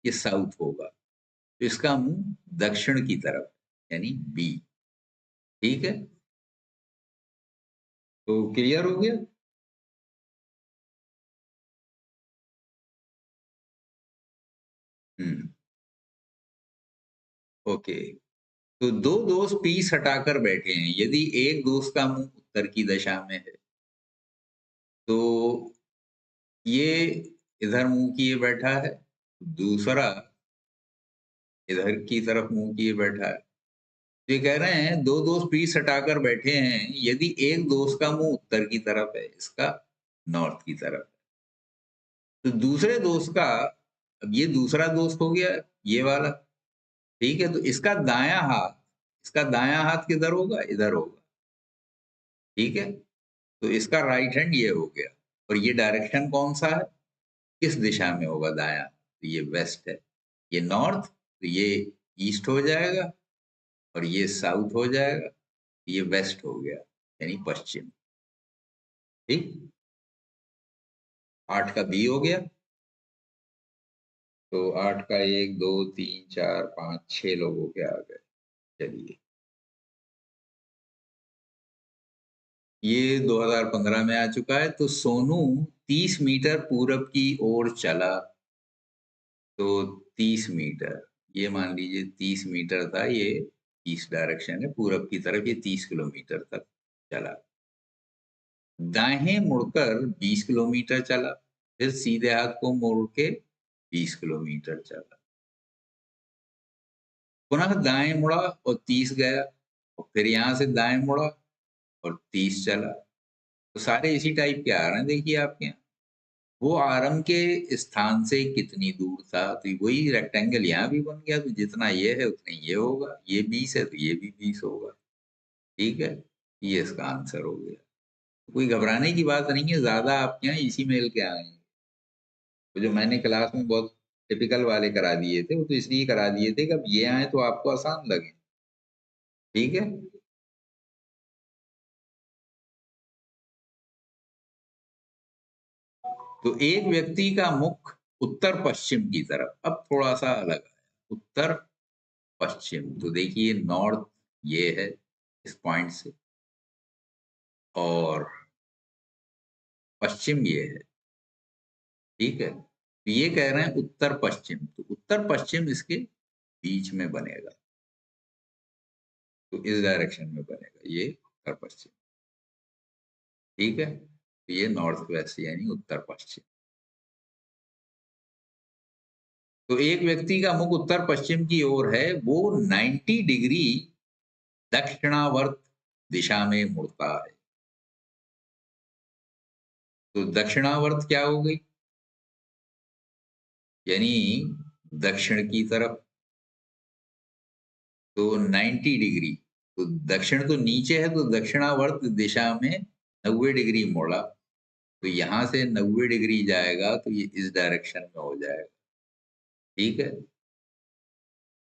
Speaker 1: ये साउथ होगा, तो इसका मुंह दक्षिण की तरफ, यानी बी। ठीक है, तो क्लियर हो गया। हम्म। ओके, तो दो दोस्त पीस हटाकर बैठे हैं, यदि एक दोस्त का मुंह उत्तर की दिशा में है तो ये इधर मुंह किए बैठा है, दूसरा इधर की तरफ मुंह किए बैठा है। तो ये कह रहे हैं दो दोस्त पीस हटाकर बैठे हैं, यदि एक दोस्त का मुंह उत्तर की तरफ है, इसका नॉर्थ की तरफ है, तो दूसरे दोस्त का, अब ये दूसरा दोस्त हो गया ये वाला, ठीक है, तो इसका दायां हाथ किधर होगा? इधर होगा। ठीक है, तो इसका राइट हैंड ये हो गया, और ये डायरेक्शन कौन सा है? किस दिशा में होगा दायां? तो ये वेस्ट है, ये नॉर्थ, तो ये ईस्ट हो जाएगा, और ये साउथ हो जाएगा, ये वेस्ट हो गया, यानी पश्चिम। ठीक, 8 का बी हो गया। तो 8 का 1 2 3 4 5 6 लोगों के आ गए। चलिए, ये 2015 में आ चुका है। तो सोनू 30 मीटर पूरब की ओर चला, तो 30 मीटर, ये मान लीजिए 30 मीटर था, ये ईस्ट डायरेक्शन है, पूरब की तरफ ये 30 किलोमीटर तक चला। दाहिने मुड़कर 20 किलोमीटर चला, फिर सीधे हाथ को मोड़ के 20 किलोमीटर चला, पुनः दाएं मुड़ा और 30 गया, और फिर यहां से दाएं मुड़ा और 30 चला। तो सारे इसी टाइप के आ रहे हैं, देखिए आपके यहाँ। वो आरंभ के स्थान से कितनी दूर था, तो वही रेक्टेंगल यहाँ भी बन गया, तो जितना ये है उतना ये होगा, ये 20 है तो ये भी 20 होगा। ठीक है, ये इसका आंसर हो गया। कोई घबराने की बात नहीं है, ज्यादा आपके यहाँ इसी में के आएंगे। तो जो मैंने क्लास में बहुत टिपिकल वाले करा दिए थे, वो तो इसलिए करा दिए थे कि अब ये आए तो आपको आसान लगे। ठीक है, तो एक व्यक्ति का मुख उत्तर पश्चिम की तरफ, अब थोड़ा सा अलग है, उत्तर पश्चिम, तो देखिए नॉर्थ ये है इस पॉइंट से, और पश्चिम ये है। ठीक है, तो ये कह रहे हैं उत्तर पश्चिम, तो उत्तर पश्चिम इसके बीच में बनेगा, तो इस डायरेक्शन में बनेगा ये उत्तर पश्चिम। ठीक है, तो ये नॉर्थ वेस्ट यानी उत्तर पश्चिम। तो एक व्यक्ति का मुख उत्तर पश्चिम की ओर है, वो 90 डिग्री दक्षिणावर्त दिशा में मुड़ता है। तो दक्षिणावर्त क्या हो गई? यानी दक्षिण की तरफ, तो 90 डिग्री, तो दक्षिण तो नीचे है, तो दक्षिणावर्त दिशा में 90 डिग्री मोड़ा, तो यहां से 90 डिग्री जाएगा तो ये इस डायरेक्शन में हो जाएगा। ठीक है,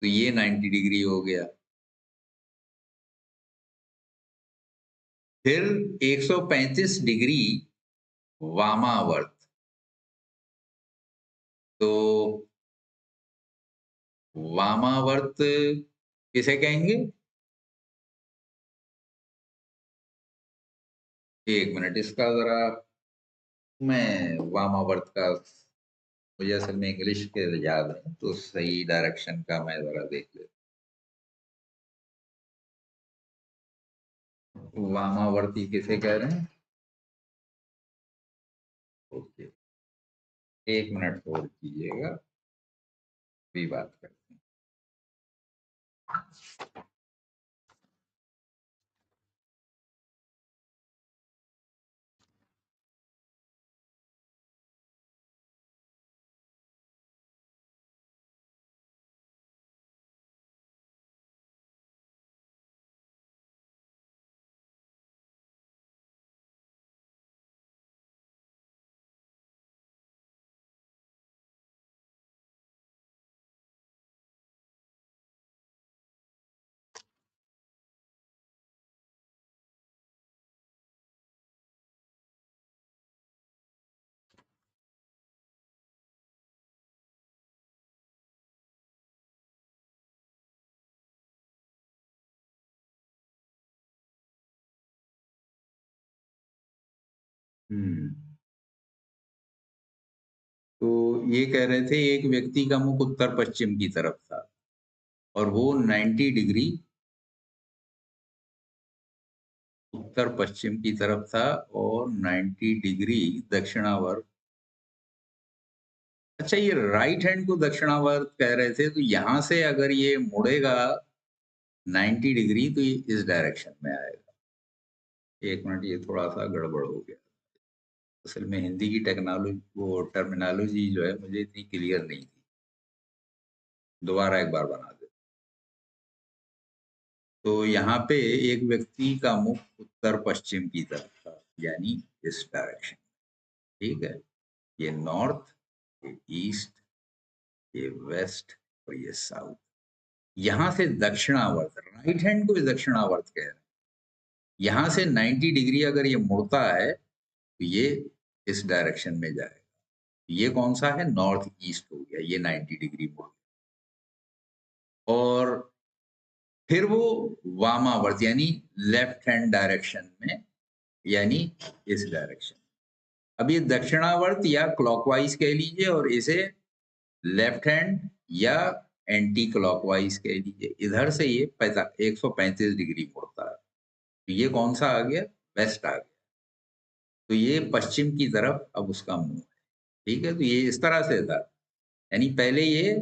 Speaker 1: तो ये 90 डिग्री हो गया। फिर 135 डिग्री वामावर्त, तो वामावर्त किसे कहेंगे? एक मिनट, इसका जरा मैं वामावर्त का, मुझे असल में इंग्लिश के याद है, तो सही डायरेक्शन का मैं जरा देख लेता हूँ। वामावर्ती किसे कह रहे हैं? ओके, एक मिनट होल्ड कीजिएगा, भी बात करते हैं। हम्म। तो ये कह रहे थे एक व्यक्ति का मुख उत्तर पश्चिम की तरफ था और वो 90 डिग्री उत्तर पश्चिम की तरफ था और 90 डिग्री दक्षिणावर्त। अच्छा, ये राइट हैंड को दक्षिणावर्त कह रहे थे, तो यहां से अगर ये मुड़ेगा 90 डिग्री तो ये इस डायरेक्शन में आएगा। एक मिनट, ये थोड़ा सा गड़बड़ हो गया। असल में हिंदी की टेक्नोलॉजी, वो टर्मिनोलॉजी जो है मुझे इतनी क्लियर नहीं थी। दोबारा एक बार बना दे। तो यहाँ पे एक व्यक्ति का मुख उत्तर पश्चिम की तरफ था, यानी इस डायरेक्शन। ठीक है, ये नॉर्थ, ये ईस्ट, ये वेस्ट और ये साउथ। यहां से दक्षिणावर्त, राइट हैंड को दक्षिणावर्त कह रहे हैं। यहां से 90 डिग्री अगर ये मुड़ता है तो ये इस डायरेक्शन में जाएगा। ये कौन सा है? नॉर्थ ईस्ट हो गया, ये 90 डिग्री मुड़ गया। और फिर वो वामावर्त यानी लेफ्ट हैंड डायरेक्शन में, यानी इस डायरेक्शन। अब ये दक्षिणावर्त या क्लॉकवाइज कह लीजिए और इसे लेफ्ट हैंड या एंटी क्लॉकवाइज कह लीजिए। इधर से ये 135 डिग्री मुड़ता है। तो ये कौन सा आ गया? वेस्ट आ गया। तो ये पश्चिम की तरफ अब उसका मुंह है। ठीक है, तो ये इस तरह से था, यानी पहले ये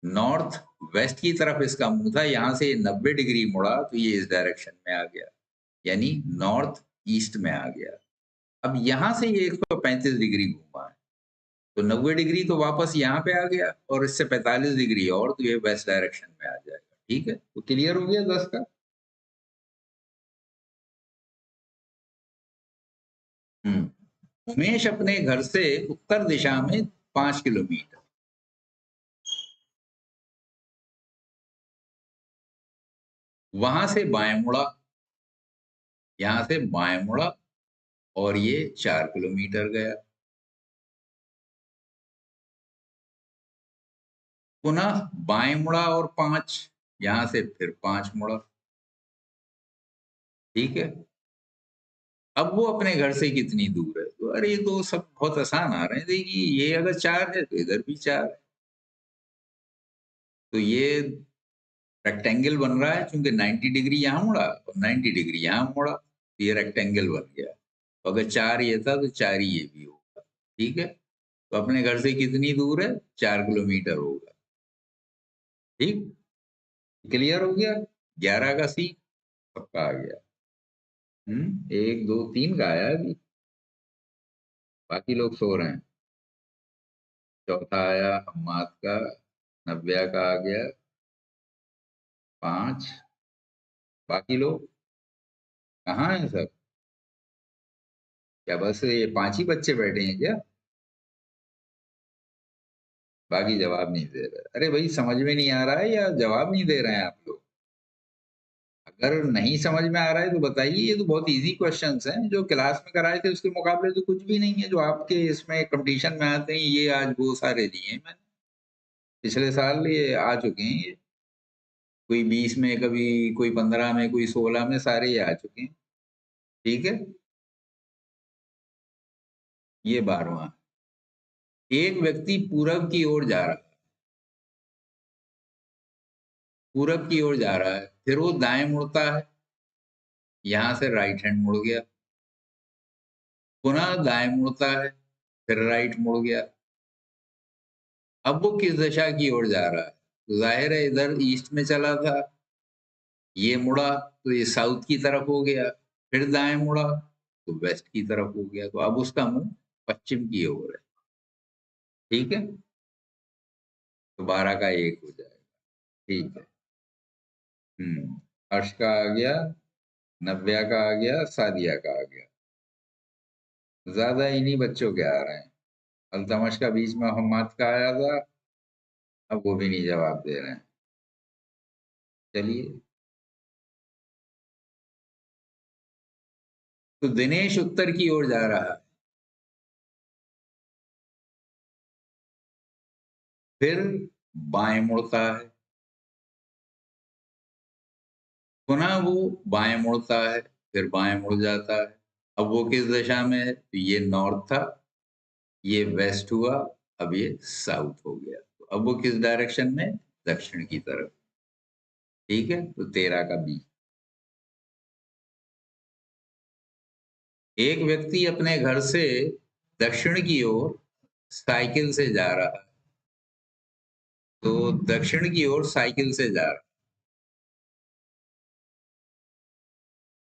Speaker 1: नॉर्थ वेस्ट की तरफ इसका मुंह था, यहां से 90 डिग्री मुड़ा तो ये इस डायरेक्शन में आ गया, यानी नॉर्थ ईस्ट में आ गया। अब यहां से ये 135 डिग्री घूमा है, तो 90 डिग्री तो वापस यहाँ पे आ गया और इससे 45 डिग्री और, तो ये वेस्ट डायरेक्शन में आ जाएगा। ठीक है, तो क्लियर हो गया 10 का। उमेश अपने घर से उत्तर दिशा में 5 किलोमीटर, वहां से बाएं मुड़ा, यहां से बाएं मुड़ा और ये 4 किलोमीटर गया। पुनः बाएं मुड़ा और 5, यहां से फिर 5 मुड़ा। ठीक है, अब वो अपने घर से कितनी दूर है? तो अरे ये तो सब बहुत आसान आ रहे हैं। देखिए, ये अगर 4 है तो इधर भी 4 है। तो ये रेक्टेंगल बन रहा है, क्योंकि 90 डिग्री यहाँ मुड़ा और 90 डिग्री यहाँ मुड़ा, तो ये रेक्टेंगल बन गया। तो अगर 4 ये था तो 4 ही ये भी होगा। ठीक है, तो अपने घर से कितनी दूर है? 4 किलोमीटर होगा। ठीक, क्लियर हो गया। 11 का सी पक्का आ गया। 1 2 3 का आया अभी, बाकी लोग सो रहे हैं। चौथा आया हम्माद का, नव्या का आ गया 5। बाकी लोग कहाँ हैं सब? क्या बस ये 5 ही बच्चे बैठे हैं क्या? बाकी जवाब नहीं दे रहे। अरे भाई, समझ में नहीं आ रहा है या जवाब नहीं दे रहे हैं आप लोग? अगर नहीं समझ में आ रहा है तो बताइए। ये तो बहुत इजी क्वेश्चंस हैं, जो क्लास में कराए थे उसके मुकाबले तो कुछ भी नहीं है। जो आपके इसमें कंपटीशन में आते हैं, ये आज वो सारे दिए हैं मैंने। पिछले साल ये आ चुके हैं ये। कोई 20 में, कभी कोई 15 में, कोई 16 में, सारे ये आ चुके हैं। ठीक है, ये 12वां। एक व्यक्ति पूरब की ओर जा रहा है, पूरब की ओर जा रहा है, फिर वो दाएं मुड़ता है, यहां से राइट हैंड मुड़ गया। पुनः दाएं मुड़ता है, फिर राइट मुड़ गया। अब वो किस दिशा की ओर जा रहा है? तो जाहिर है इधर ईस्ट में चला था, ये मुड़ा तो ये साउथ की तरफ हो गया, फिर दाएं मुड़ा तो वेस्ट की तरफ हो गया। तो अब उसका मुंह पश्चिम की ओर है। ठीक है, तो 12 का 1 हो जाएगा। ठीक है। हर्ष का आ गया, नव्या का आ गया, सादिया का आ गया। ज्यादा इन्हीं बच्चों के आ रहे हैं। अल्तमश का बीच में मोहम्मद का आया था, अब वो भी नहीं जवाब दे रहे हैं। चलिए, तो दिनेश उत्तर की ओर जा रहा है, फिर बाएं मुड़ता है, पुनः वो बाएं मुड़ता है, फिर बाएं मुड़ जाता है, अब वो किस दिशा में है? तो ये नॉर्थ था, ये वेस्ट हुआ, अब ये साउथ हो गया। तो अब वो किस डायरेक्शन में? दक्षिण की तरफ। ठीक है, तो 13 का बी। एक व्यक्ति अपने घर से दक्षिण की ओर साइकिल से जा रहा है। तो दक्षिण की ओर साइकिल से जा रहा है,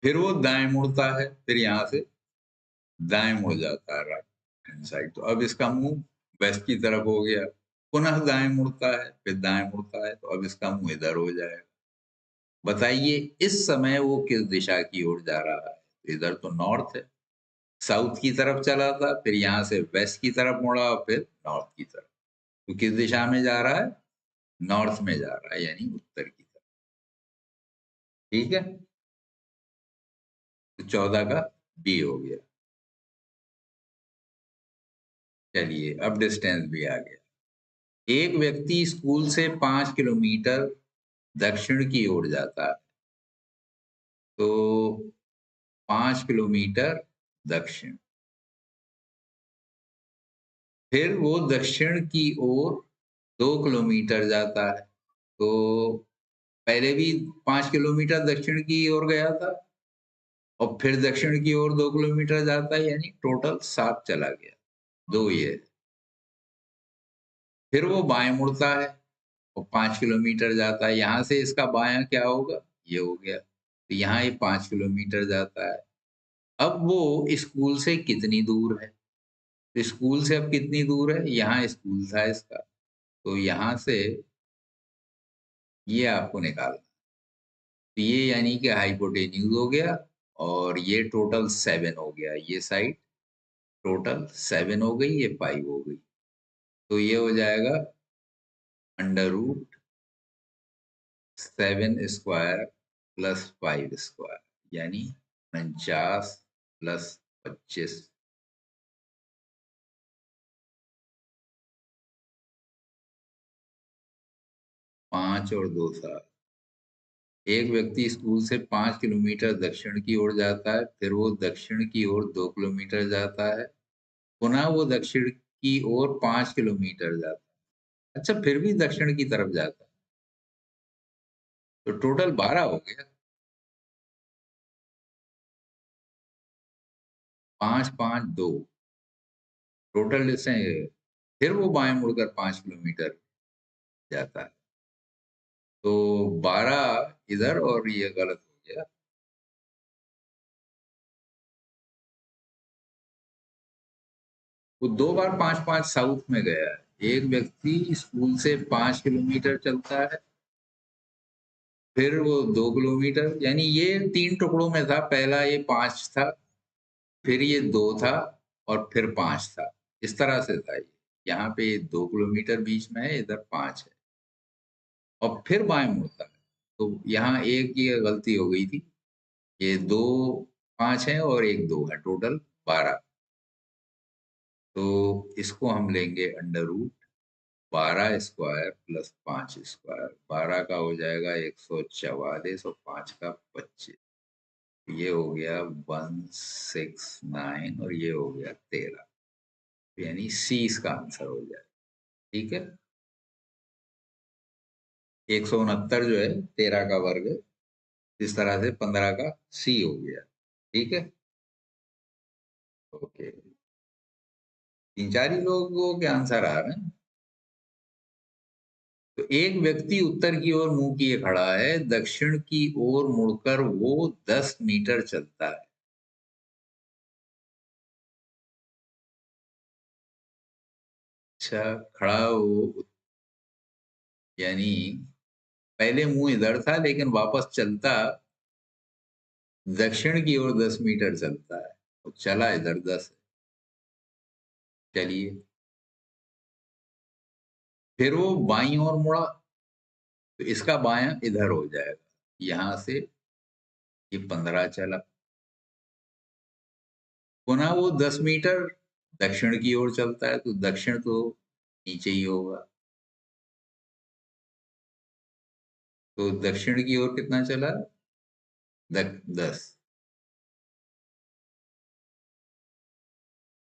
Speaker 1: फिर वो दाएं मुड़ता है, फिर यहां से दाएं मुड़ जाता है, राइट हैंड साइड। तो अब इसका मुंह वेस्ट की तरफ हो गया, पुनः दाएं मुड़ता है, फिर दाएं मुड़ता है, तो अब इसका मुंह इधर हो जाएगा। बताइए इस समय वो किस दिशा की ओर जा रहा है? तो इधर तो नॉर्थ है, साउथ की तरफ चला था, फिर यहाँ से वेस्ट की तरफ मुड़ा और फिर नॉर्थ की तरफ। तो किस दिशा में जा रहा है? नॉर्थ में जा रहा है, यानी उत्तर की तरफ। ठीक है, तो 14 का बी हो गया। चलिए अब डिस्टेंस भी आ गया। एक व्यक्ति स्कूल से 5 किलोमीटर दक्षिण की ओर जाता है। तो 5 किलोमीटर दक्षिण, फिर वो दक्षिण की ओर 2 किलोमीटर जाता है। तो पहले भी 5 किलोमीटर दक्षिण की ओर गया था, और फिर दक्षिण की ओर 2 किलोमीटर जाता है, यानी टोटल 7 चला गया। दो ये, फिर वो बाएं मुड़ता है और 5 किलोमीटर जाता है। यहां से इसका बायां क्या होगा? ये हो गया। तो यहाँ ये 5 किलोमीटर जाता है। अब वो स्कूल से कितनी दूर है? तो स्कूल से अब कितनी दूर है? यहाँ स्कूल था इसका, तो यहाँ से ये आपको निकालना। तो ये यानी कि हाइपोटेन्यूज हो गया, और ये टोटल 7 हो गया। ये साइड टोटल 7 हो गई, ये 5 हो गई। तो ये हो जाएगा √7² प्लस 5², यानी 49 + 25। 5 और 2 7। एक व्यक्ति स्कूल से 5 किलोमीटर दक्षिण की ओर जाता है, फिर वो दक्षिण की ओर 2 किलोमीटर जाता है, पुनः वो दक्षिण की ओर 5 किलोमीटर जाता है। अच्छा, फिर भी दक्षिण की तरफ जाता है, तो टोटल 12 हो गया। 5 5 2 टोटल डिस्टेंस। फिर वो बाएं मुड़कर 5 किलोमीटर जाता है। तो 12 इधर, और ये गलत हो गया। वो 2 बार 5 5 साउथ में गया है। एक व्यक्ति स्कूल से 5 किलोमीटर चलता है, फिर वो 2 किलोमीटर, यानी ये 3 टुकड़ों में था। पहला ये 5 था, फिर ये 2 था, और फिर 5 था। इस तरह से था ये। यहाँ पे 2 किलोमीटर बीच में है, इधर 5 है, और फिर बाएं मुड़ता है। तो यहाँ एक ये गलती हो गई थी। ये 2 5 है और एक 2 है, टोटल 12। तो इसको हम लेंगे √12² प्लस 5²। 12 का हो जाएगा 144, और 5 का 25। ये हो गया 169, और ये हो गया 13। यानी सी इसका आंसर हो जाए। ठीक है, 169 जो है 13 का वर्ग है। इस तरह से 15 का सी हो गया। ठीक है, ओके। 3 4 ही लोगों के आंसर आ रहे हैं। तो एक व्यक्ति उत्तर की ओर मुंह किए खड़ा है, दक्षिण की ओर मुड़कर वो 10 मीटर चलता है। अच्छा, खड़ा हो यानी पहले मुंह इधर था, लेकिन वापस चलता दक्षिण की ओर 10 मीटर चलता है, तो चला इधर 10। चलिए, फिर वो बाईं ओर मुड़ा, तो इसका बायां इधर हो जाएगा। यहां से ये 15 चला, पुनः वो 10 मीटर दक्षिण की ओर चलता है, तो दक्षिण तो नीचे ही होगा। तो दक्षिण की ओर कितना चला? 10।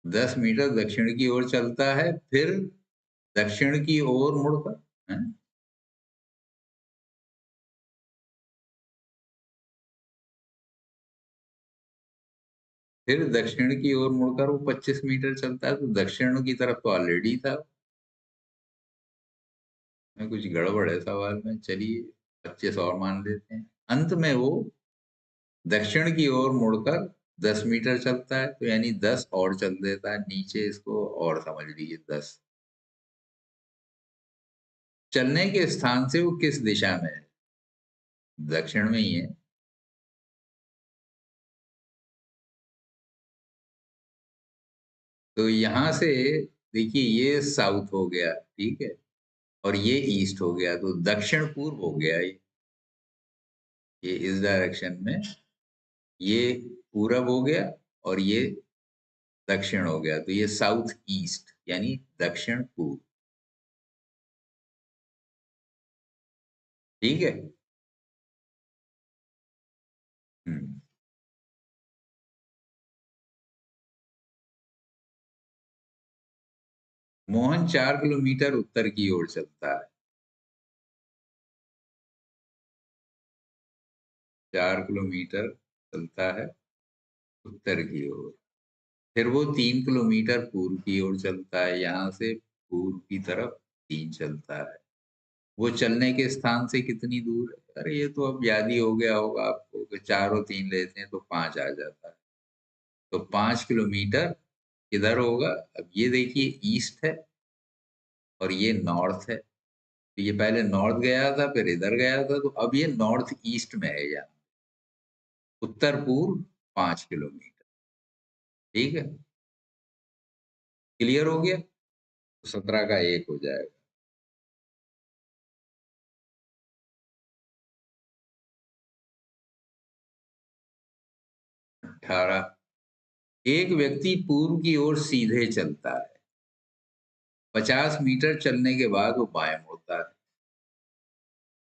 Speaker 1: 10 मीटर दक्षिण की ओर चलता है, फिर दक्षिण की ओर मुड़कर, हैं? फिर दक्षिण की ओर मुड़कर वो 25 मीटर चलता है, तो दक्षिण की तरफ तो ऑलरेडी था। में कुछ गड़बड़ है सवाल में, चलिए 25 और मान लेते हैं। अंत में वो दक्षिण की ओर मुड़कर 10 मीटर चलता है, तो यानी 10 और चल देता है नीचे, इसको और समझ लीजिए 10। चलने के स्थान से वो किस दिशा में है? दक्षिण में ही है। तो यहां से देखिए, ये साउथ हो गया, ठीक है, और ये ईस्ट हो गया, तो दक्षिण पूर्व हो गया ये इस डायरेक्शन में, ये पूरब हो गया, और ये दक्षिण हो गया, तो ये साउथ ईस्ट यानी दक्षिण पूर्व। ठीक है। हम्म। मोहन 4 किलोमीटर उत्तर की ओर चलता है। 4 किलोमीटर चलता है उत्तर की ओर। फिर वो 3 किलोमीटर पूर्व की ओर चलता है, यहाँ से पूर्व की तरफ 3 चलता है। वो चलने के स्थान से कितनी दूर है? अरे ये तो अब याद ही हो गया होगा आपको कि 4 और 3 लेते हैं तो 5 आ जाता है। तो 5 किलोमीटर किधर होगा? अब ये देखिए, ईस्ट है और ये नॉर्थ है, तो ये पहले नॉर्थ गया था, फिर इधर गया था, तो अब ये नॉर्थ ईस्ट में है, यहाँ उत्तर पूर्व 5 किलोमीटर। ठीक है, क्लियर हो गया? तो 17 का 1 हो जाएगा। 18। एक व्यक्ति पूर्व की ओर सीधे चलता है, 50 मीटर चलने के बाद वो बाएं मुड़ता है।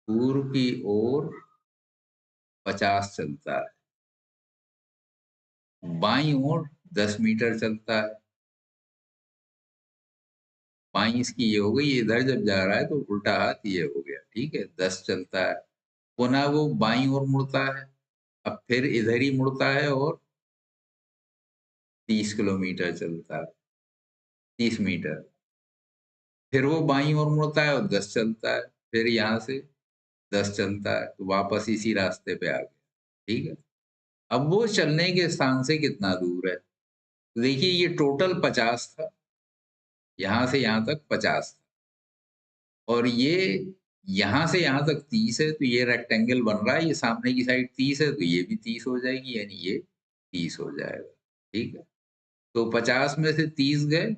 Speaker 1: पूर्व की ओर 50 चलता है, बाईं ओर 10 मीटर चलता है। बाईं इसकी ये हो गई, ये इधर जब जा रहा है तो उल्टा हाथ ये हो गया, ठीक है, 10 चलता है। पुनः वो बाईं ओर मुड़ता है, अब फिर इधर ही मुड़ता है और 30 किलोमीटर चलता है, 30 मीटर। फिर वो बाईं ओर मुड़ता है और 10 चलता है, फिर यहाँ से 10 चलता है, तो वापस इसी रास्ते पे आ गया। ठीक है। अब वो चलने के स्थान से कितना दूर है? तो देखिए, ये टोटल 50 था, यहाँ से यहाँ तक 50 था, और ये यहाँ से यहाँ तक 30 है, तो ये रेक्टेंगल बन रहा है, ये सामने की साइड 30 है, तो ये भी 30 हो जाएगी, यानी ये 30 हो जाएगा। ठीक है। तो 50 में से 30 गए,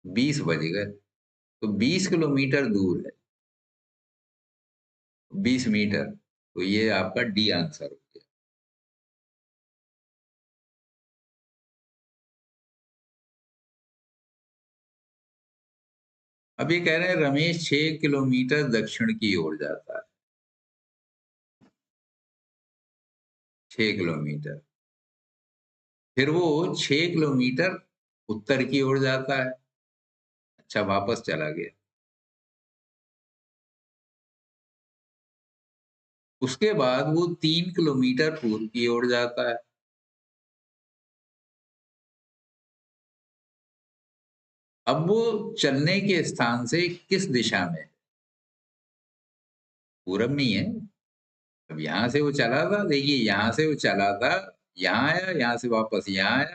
Speaker 1: 20 बच गए, तो 20 किलोमीटर दूर है, 20 मीटर। तो ये आपका डी आंसर हो गया। अब ये कह रहे हैं रमेश 6 किलोमीटर दक्षिण की ओर जाता है। 6 किलोमीटर। फिर वो 6 किलोमीटर उत्तर की ओर जाता है। अच्छा, वापस चला गया। उसके बाद वो 3 किलोमीटर पूर्व की ओर जाता है। अब वो चलने के स्थान से किस दिशा में है? पूरब में ही है। अब यहाँ से वो चला था, देखिए यहाँ से वो चला था, यहाँ आया, यहाँ से वापस यहाँ आया,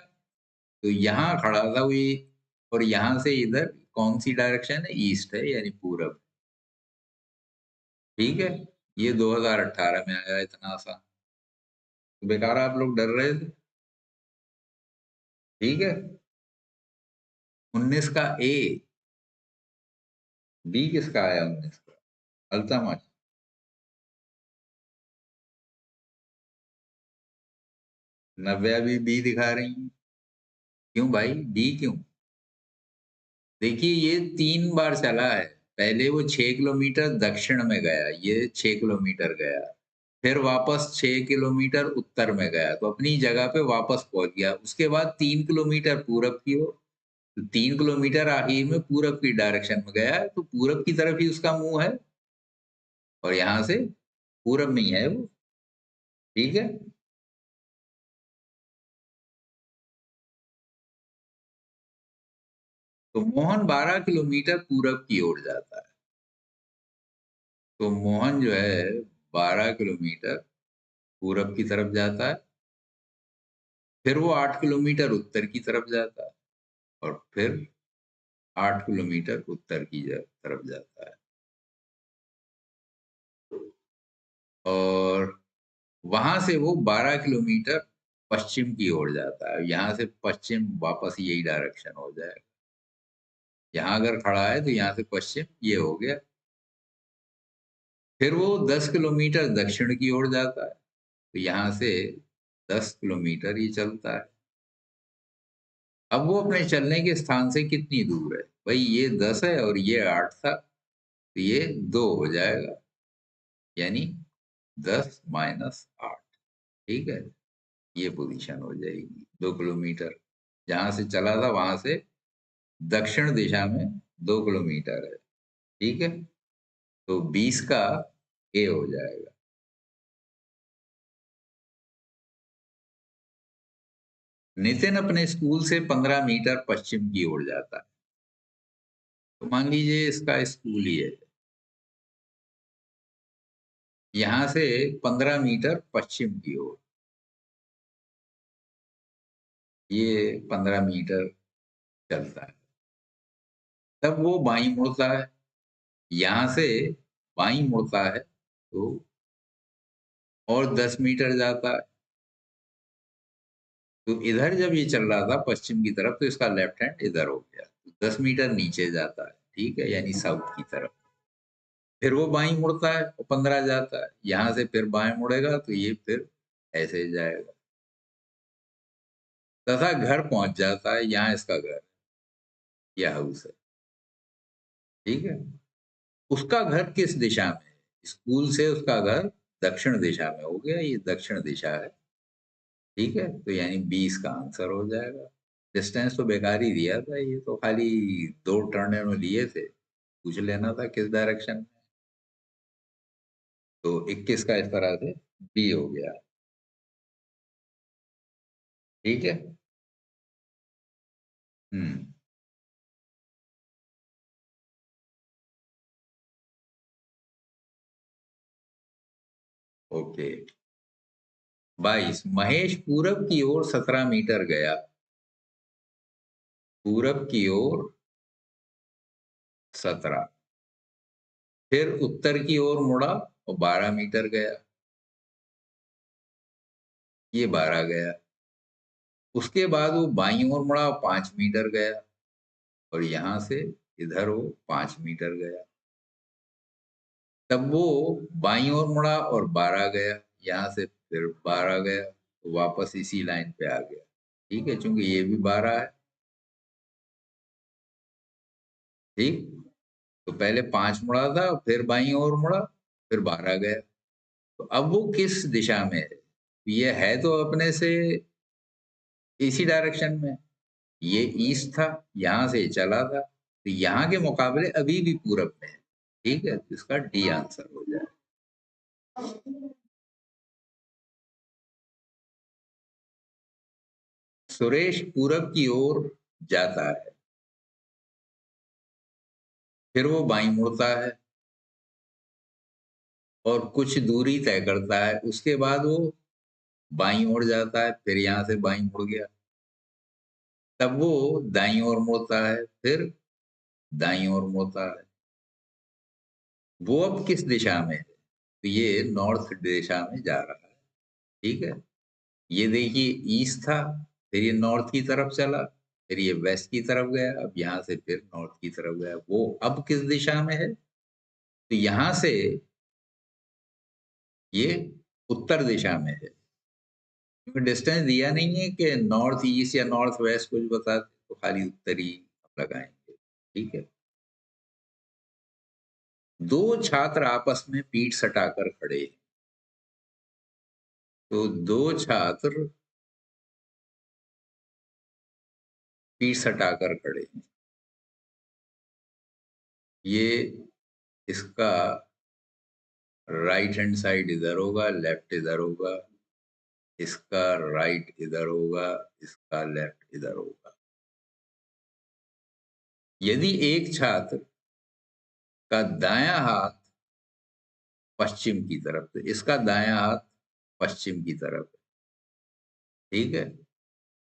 Speaker 1: तो यहाँ खड़ा था वो ये, और यहाँ से इधर कौन सी डायरेक्शन है? ईस्ट है, यानी पूरब। ठीक है। ये 2018 में आया, इतना आसान। तो बेकार आप लोग डर रहे थे। ठीक है। 19 का ए। बी किसका आया 19 का? अल्तमश। नव्या भी बी दिखा रही है। क्यों भाई, बी क्यों? देखिए, ये 3 बार चला है। पहले वो 6 किलोमीटर दक्षिण में गया, ये 6 किलोमीटर गया, फिर वापस 6 किलोमीटर उत्तर में गया तो अपनी जगह पे वापस पहुंच गया। उसके बाद 3 किलोमीटर पूरब की ओर, तो 3 किलोमीटर आखिर में पूरब की डायरेक्शन में गया है, तो पूरब की तरफ ही उसका मुंह है और यहाँ से पूरब में ही है वो। ठीक है। तो मोहन 12 किलोमीटर पूरब की ओर जाता है। तो मोहन जो है 12 किलोमीटर पूरब की तरफ जाता है, फिर वो 8 किलोमीटर उत्तर की तरफ जाता है और फिर 8 किलोमीटर उत्तर की तरफ जाता है। और वहां से वो 12 किलोमीटर पश्चिम की ओर जाता है। यहाँ से पश्चिम वापस यही डायरेक्शन हो जाएगा। यहाँ अगर खड़ा है तो यहाँ से पश्चिम ये हो गया। फिर वो 10 किलोमीटर दक्षिण की ओर जाता है, तो यहाँ से 10 किलोमीटर ही चलता है। अब वो अपने चलने के स्थान से कितनी दूर है? भाई ये 10 है और ये 8 था, तो ये 2 हो जाएगा, यानी 10 - 8। ठीक है, ये पोजीशन हो जाएगी 2 किलोमीटर। जहां से चला था वहां से दक्षिण दिशा में 2 किलोमीटर है। ठीक है, तो 20 का ए हो जाएगा। नितिन अपने स्कूल से 15 मीटर पश्चिम की ओर जाता है। तो मान लीजिए इसका स्कूल ही है, यहां से 15 मीटर पश्चिम की ओर, ये 15 मीटर चलता है। तब वो बाईं मुड़ता है, यहां से बाईं मुड़ता है तो और 10 मीटर जाता है। तो इधर जब ये चल रहा था पश्चिम की तरफ, तो इसका लेफ्ट हैंड इधर हो गया, तो 10 मीटर नीचे जाता है। ठीक है, यानी साउथ की तरफ। फिर वो बाईं मुड़ता है और 15 जाता है, यहां से फिर बाएं मुड़ेगा तो ये फिर ऐसे जाएगा तथा घर पहुंच जाता है। यहाँ इसका घर, यह हाउस है। ठीक है, उसका घर किस दिशा में है? स्कूल से उसका घर दक्षिण दिशा में हो गया, ये दक्षिण दिशा है। ठीक है, तो यानी 20 का आंसर हो जाएगा। डिस्टेंस तो बेकार ही दिया था, ये तो खाली 2 टर्न में लिए थे, पूछ लेना था किस डायरेक्शन में। तो 21 का इस तरह से बी हो गया। ठीक है। हम्म। ओके। 22, महेश पूरब की ओर 17 मीटर गया। पूरब की ओर 17, फिर उत्तर की ओर मुड़ा और 12 मीटर गया, ये 12 गया। उसके बाद वो बाईं ओर मुड़ा और 5 मीटर गया, और यहां से इधर वो 5 मीटर गया। तब वो बाईं ओर मुड़ा और 12 गया, यहाँ से फिर 12 गया, तो वापस इसी लाइन पे आ गया। ठीक है, चूंकि ये भी 12 है। ठीक, तो पहले 5 मुड़ा था, फिर बाईं ओर मुड़ा, फिर 12 गया। तो अब वो किस दिशा में है? ये है तो अपने से इसी डायरेक्शन में, ये ईस्ट था, यहां से चला था, तो यहाँ के मुकाबले अभी भी पूरब में है। ठीक है, तो इसका डी आंसर हो जाए। सुरेश पूरब की ओर जाता है, फिर वो बाईं मुड़ता है और कुछ दूरी तय करता है। उसके बाद वो बाईं ओर जाता है, फिर यहाँ से बाईं मुड़ गया। तब वो दाईं ओर मुड़ता है, फिर दाईं ओर मुड़ता है। वो अब किस दिशा में है? तो ये नॉर्थ दिशा में जा रहा है। ठीक है, ये देखिए ईस्ट था, फिर ये नॉर्थ की तरफ चला, फिर ये वेस्ट की तरफ गया, अब यहाँ से फिर नॉर्थ की तरफ गया। वो अब किस दिशा में है? तो यहाँ से ये उत्तर दिशा में है, क्योंकि डिस्टेंस दिया नहीं है कि नॉर्थ ईस्ट या नॉर्थ वेस्ट कुछ बताते, तो खाली उत्तर ही लगाएंगे। ठीक है। दो छात्र आपस में पीठ सटाकर खड़े हैं। तो दो छात्र पीठ सटाकर खड़े हैं। ये इसका राइट हैंड साइड इधर होगा, लेफ्ट इधर होगा, इसका राइट इधर होगा, इसका लेफ्ट इधर होगा। यदि एक छात्र का दायां हाथ पश्चिम की तरफ, तो इसका दायां हाथ पश्चिम की तरफ है, ठीक है।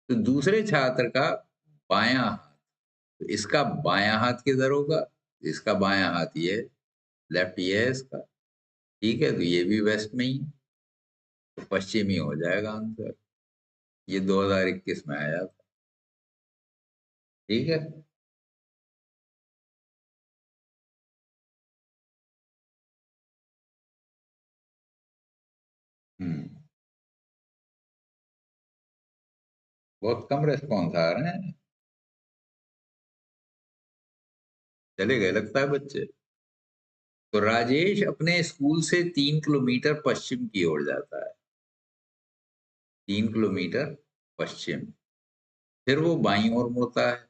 Speaker 1: तो दूसरे छात्र का बायां हाथ, तो इसका बायां हाथ किधर होगा? इसका बायां हाथ ये, लेफ्ट ये है इसका, ठीक है। तो ये भी वेस्ट में ही है, तो पश्चिम ही हो जाएगा आंसर। ये 2021 में आया था, ठीक है। हम्म, बहुत कम रेस्पॉन्स आ रहे हैं। चले गए लगता है बच्चे। तो राजेश अपने स्कूल से 3 किलोमीटर पश्चिम की ओर जाता है, 3 किलोमीटर पश्चिम। फिर वो बाईं ओर मुड़ता है,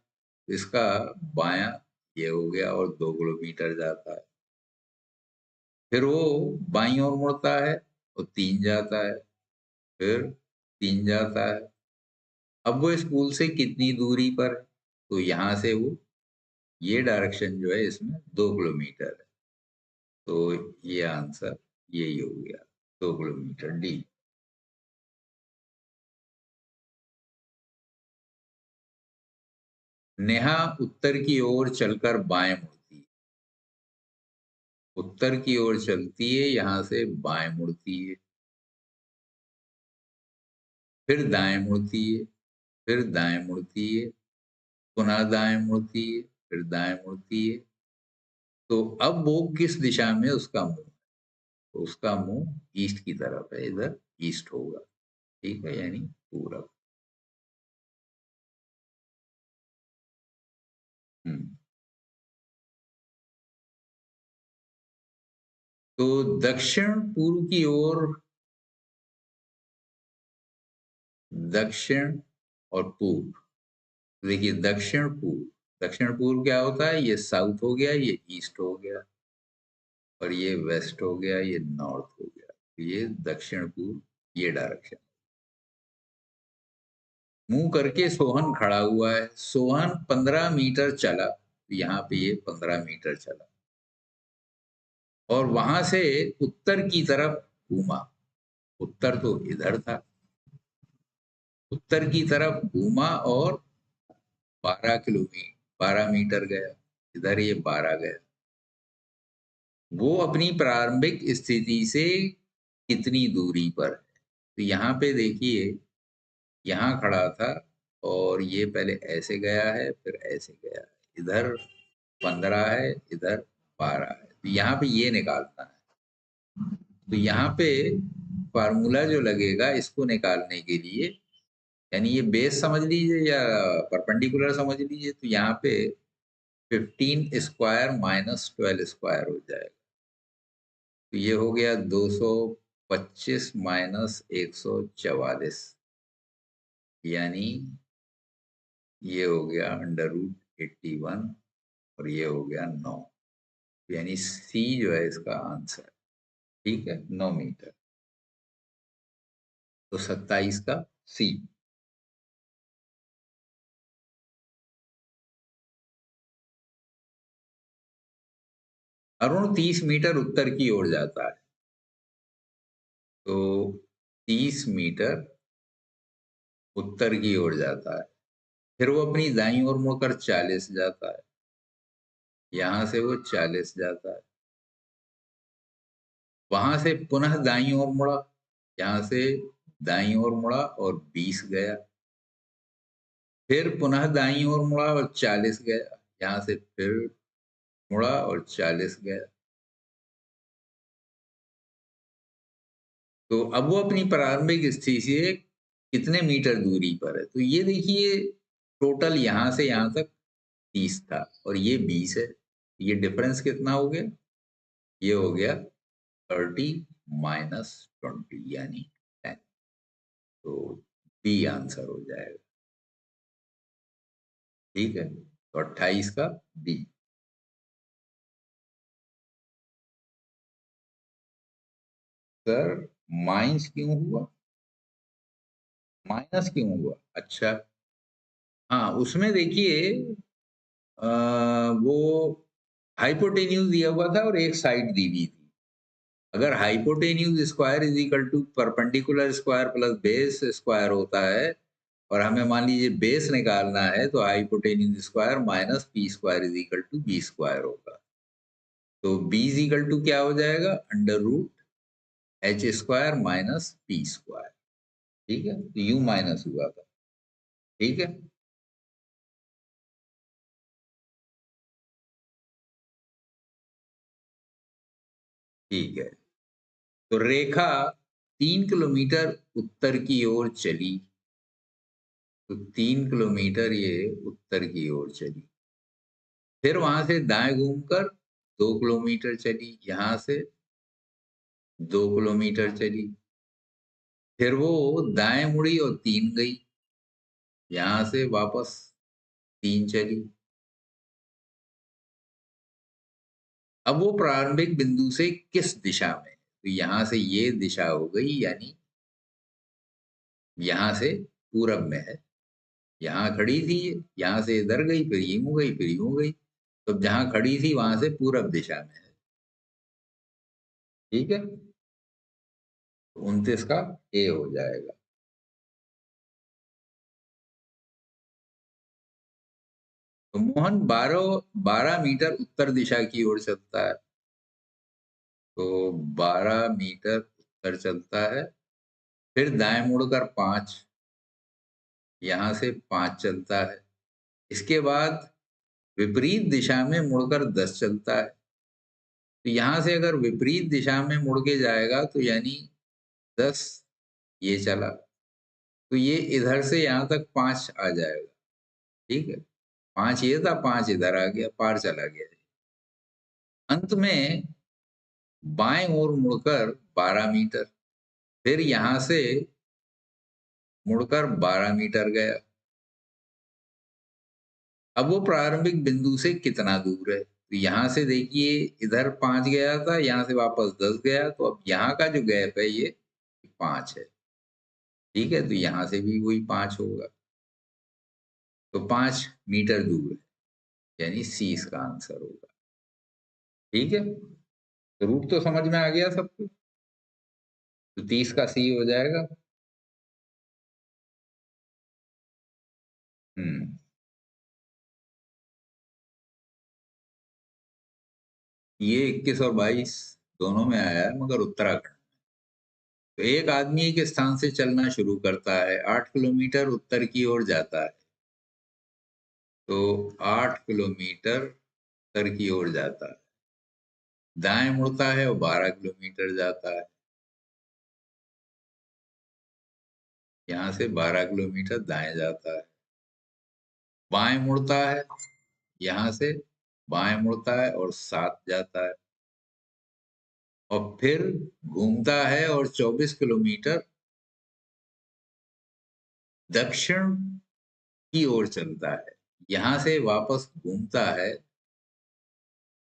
Speaker 1: इसका बायां ये हो गया और 2 किलोमीटर जाता है। फिर वो बाईं ओर मुड़ता है और 3 जाता है, फिर 3 जाता है। अब वो स्कूल से कितनी दूरी पर है? तो यहाँ से वो, ये डायरेक्शन जो है इसमें 2 किलोमीटर है, तो ये आंसर यही हो गया, 2 किलोमीटर, डी। नेहा उत्तर की ओर चलकर बाएं मुड़ती है, उत्तर की ओर चलती है, यहाँ से बाएं मुड़ती है, फिर दाएं मुड़ती है, फिर दाएं मुड़ती है, पुनः दाएं मुड़ती है, फिर दाएं मुड़ती है। तो अब वो किस दिशा में उसका मुंह है? तो उसका मुंह ईस्ट की तरफ है, इधर ईस्ट होगा, ठीक है, यानी पूरब। हम्म। तो दक्षिण पूर्व की ओर, दक्षिण और पूर्व, देखिए दक्षिण पूर्व, दक्षिण पूर्व क्या होता है? ये साउथ हो गया, ये ईस्ट हो गया, और ये वेस्ट हो गया, ये नॉर्थ हो गया। तो ये दक्षिण पूर्व, ये डायरेक्शन। मुंह करके सोहन खड़ा हुआ है, सोहन 15 मीटर चला, तो यहाँ पे ये 15 मीटर चला, और वहां से उत्तर की तरफ घूमा। उत्तर तो इधर था, उत्तर की तरफ घूमा और 12 किलोमीटर, 12 मीटर गया, इधर ये 12 गया। वो अपनी प्रारंभिक स्थिति से कितनी दूरी पर है? तो यहाँ पे देखिए, यहाँ खड़ा था और ये पहले ऐसे गया है, फिर ऐसे गया है, इधर 15 है, इधर 12 है, तो यहाँ पे ये निकालना है। तो यहाँ पे फार्मूला जो लगेगा इसको निकालने के लिए, यानी ये बेस समझ लीजिए या परपेंडिकुलर समझ लीजिए, तो यहाँ पे 15 स्क्वायर माइनस 12 स्क्वायर हो जाएगा। तो ये हो गया 225 माइनस 144, यानी ये हो गया √81, और ये हो गया 9, यानी सी जो है इसका आंसर, ठीक है, 9 मीटर। तो 27 का सी। अरुण 30 मीटर उत्तर की ओर जाता है, तो 30 मीटर उत्तर की ओर जाता है, फिर वो अपनी दाईं ओर मुड़कर 40 जाता है, यहां से वो 40 जाता है, वहां से पुनः दाईं ओर मुड़ा, यहां से दाईं ओर मुड़ा और 20 गया, फिर पुनः दाईं ओर मुड़ा और 40 गया, यहां से फिर मुड़ा और 40 गया। तो अब वो अपनी प्रारंभिक स्थिति से कितने मीटर दूरी पर है? तो ये देखिए, टोटल यहां से यहां तक 30 था और ये 20 है, ये डिफरेंस कितना हो गया? ये हो गया 30 माइनस 20, यानी 10। तो बी आंसर हो जाएगा। ठीक है, तो 28 का बी। सर माइनस क्यों हुआ? माइनस क्यों हुआ? अच्छा, हाँ उसमें देखिए अ, वो हाइपोटेन्यूज दिया हुआ था और एक साइड दी हुई थी। अगर hypotenuse square is equal to perpendicular square plus base square होता है और हमें मान लीजिए बेस निकालना है, तो hypotenuse square minus P square is equal to B square होगा। तो बी इज इक्वल टू क्या हो जाएगा? Under root H square minus P square. ठीक है, तो यू माइनस हुआ था। ठीक है, ठीक है। तो रेखा 3 किलोमीटर उत्तर की ओर चली। तो 3 किलोमीटर ये उत्तर की ओर चली। फिर वहां से दाएं घूमकर 2 किलोमीटर चली, यहां से 2 किलोमीटर चली। फिर वो दाएं मुड़ी और 3 गई, यहां से वापस 3 चली। अब वो प्रारंभिक बिंदु से किस दिशा में? तो यहां से ये दिशा हो गई, यानी यहां से पूरब में है। यहाँ खड़ी थी, यहाँ से इधर गई, फिर यूं गई, फिर यूं गई। तो जहां खड़ी थी वहां से पूरब दिशा में है। ठीक है, तो 29 का ए हो जाएगा। तो मोहन 12 मीटर उत्तर दिशा की ओर चलता है। तो 12 मीटर उत्तर चलता है, फिर दाएं मुड़कर 5, यहां से 5 चलता है। इसके बाद विपरीत दिशा में मुड़कर 10 चलता है। तो यहां से अगर विपरीत दिशा में मुड़ के जाएगा तो यानी 10 ये चला, तो ये इधर से यहां तक 5 आ जाएगा। ठीक है, 5 ये था, 5 इधर आ गया, पार चला गया। अंत में बाएं ओर मुड़कर 12 मीटर, फिर यहां से मुड़कर 12 मीटर गया। अब वो प्रारंभिक बिंदु से कितना दूर है? तो यहां से देखिए इधर 5 गया था, यहां से वापस 10 गया, तो अब यहाँ का जो गैप है ये 5 है। ठीक है, तो यहां से भी वही 5 होगा। तो 5 मीटर दूर है, यानी सी इसका आंसर होगा। ठीक है, तो रूट तो समझ में आ गया सबको। तो 30 का सी हो जाएगा। हम्म, ये 21 और 22 दोनों में आया है, मगर उत्तराखंड। तो एक आदमी एक स्थान से चलना शुरू करता है, 8 किलोमीटर उत्तर की ओर जाता है। तो 8 किलोमीटर उत्तर की ओर जाता है, दाएं मुड़ता है और 12 किलोमीटर जाता है। यहाँ से 12 किलोमीटर दाएं जाता है। बाएं मुड़ता है, यहाँ से बाएं मुड़ता है और 7 जाता है। और फिर घूमता है और 24 किलोमीटर दक्षिण की ओर चलता है। यहाँ से वापस घूमता है,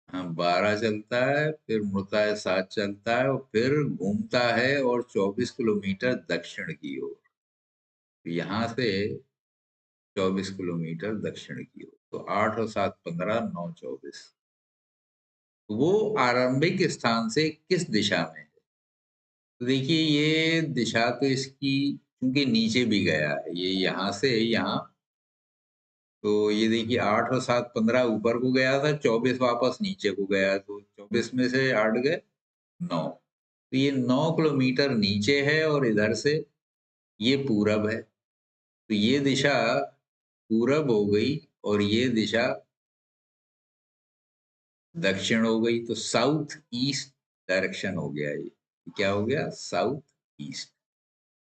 Speaker 1: हाँ 12 चलता है, फिर मुड़ता है 7 चलता है, और फिर घूमता है और 24 किलोमीटर दक्षिण की ओर। यहाँ से 24 किलोमीटर दक्षिण की ओर। तो 8 और 7 15, 9 24। वो आरंभिक स्थान से किस दिशा में है? तो देखिए ये दिशा तो इसकी क्योंकि नीचे भी गया है, ये यहाँ से यहाँ। तो ये देखिए 8 और 7 15 ऊपर को गया था, 24 वापस नीचे को गया, तो 24 में से 8 गए 9। तो ये 9 किलोमीटर नीचे है और इधर से ये पूरब है। तो ये दिशा पूरब हो गई और ये दिशा दक्षिण हो गई। तो साउथ ईस्ट डायरेक्शन हो गया ये। क्या हो गया? साउथ ईस्ट,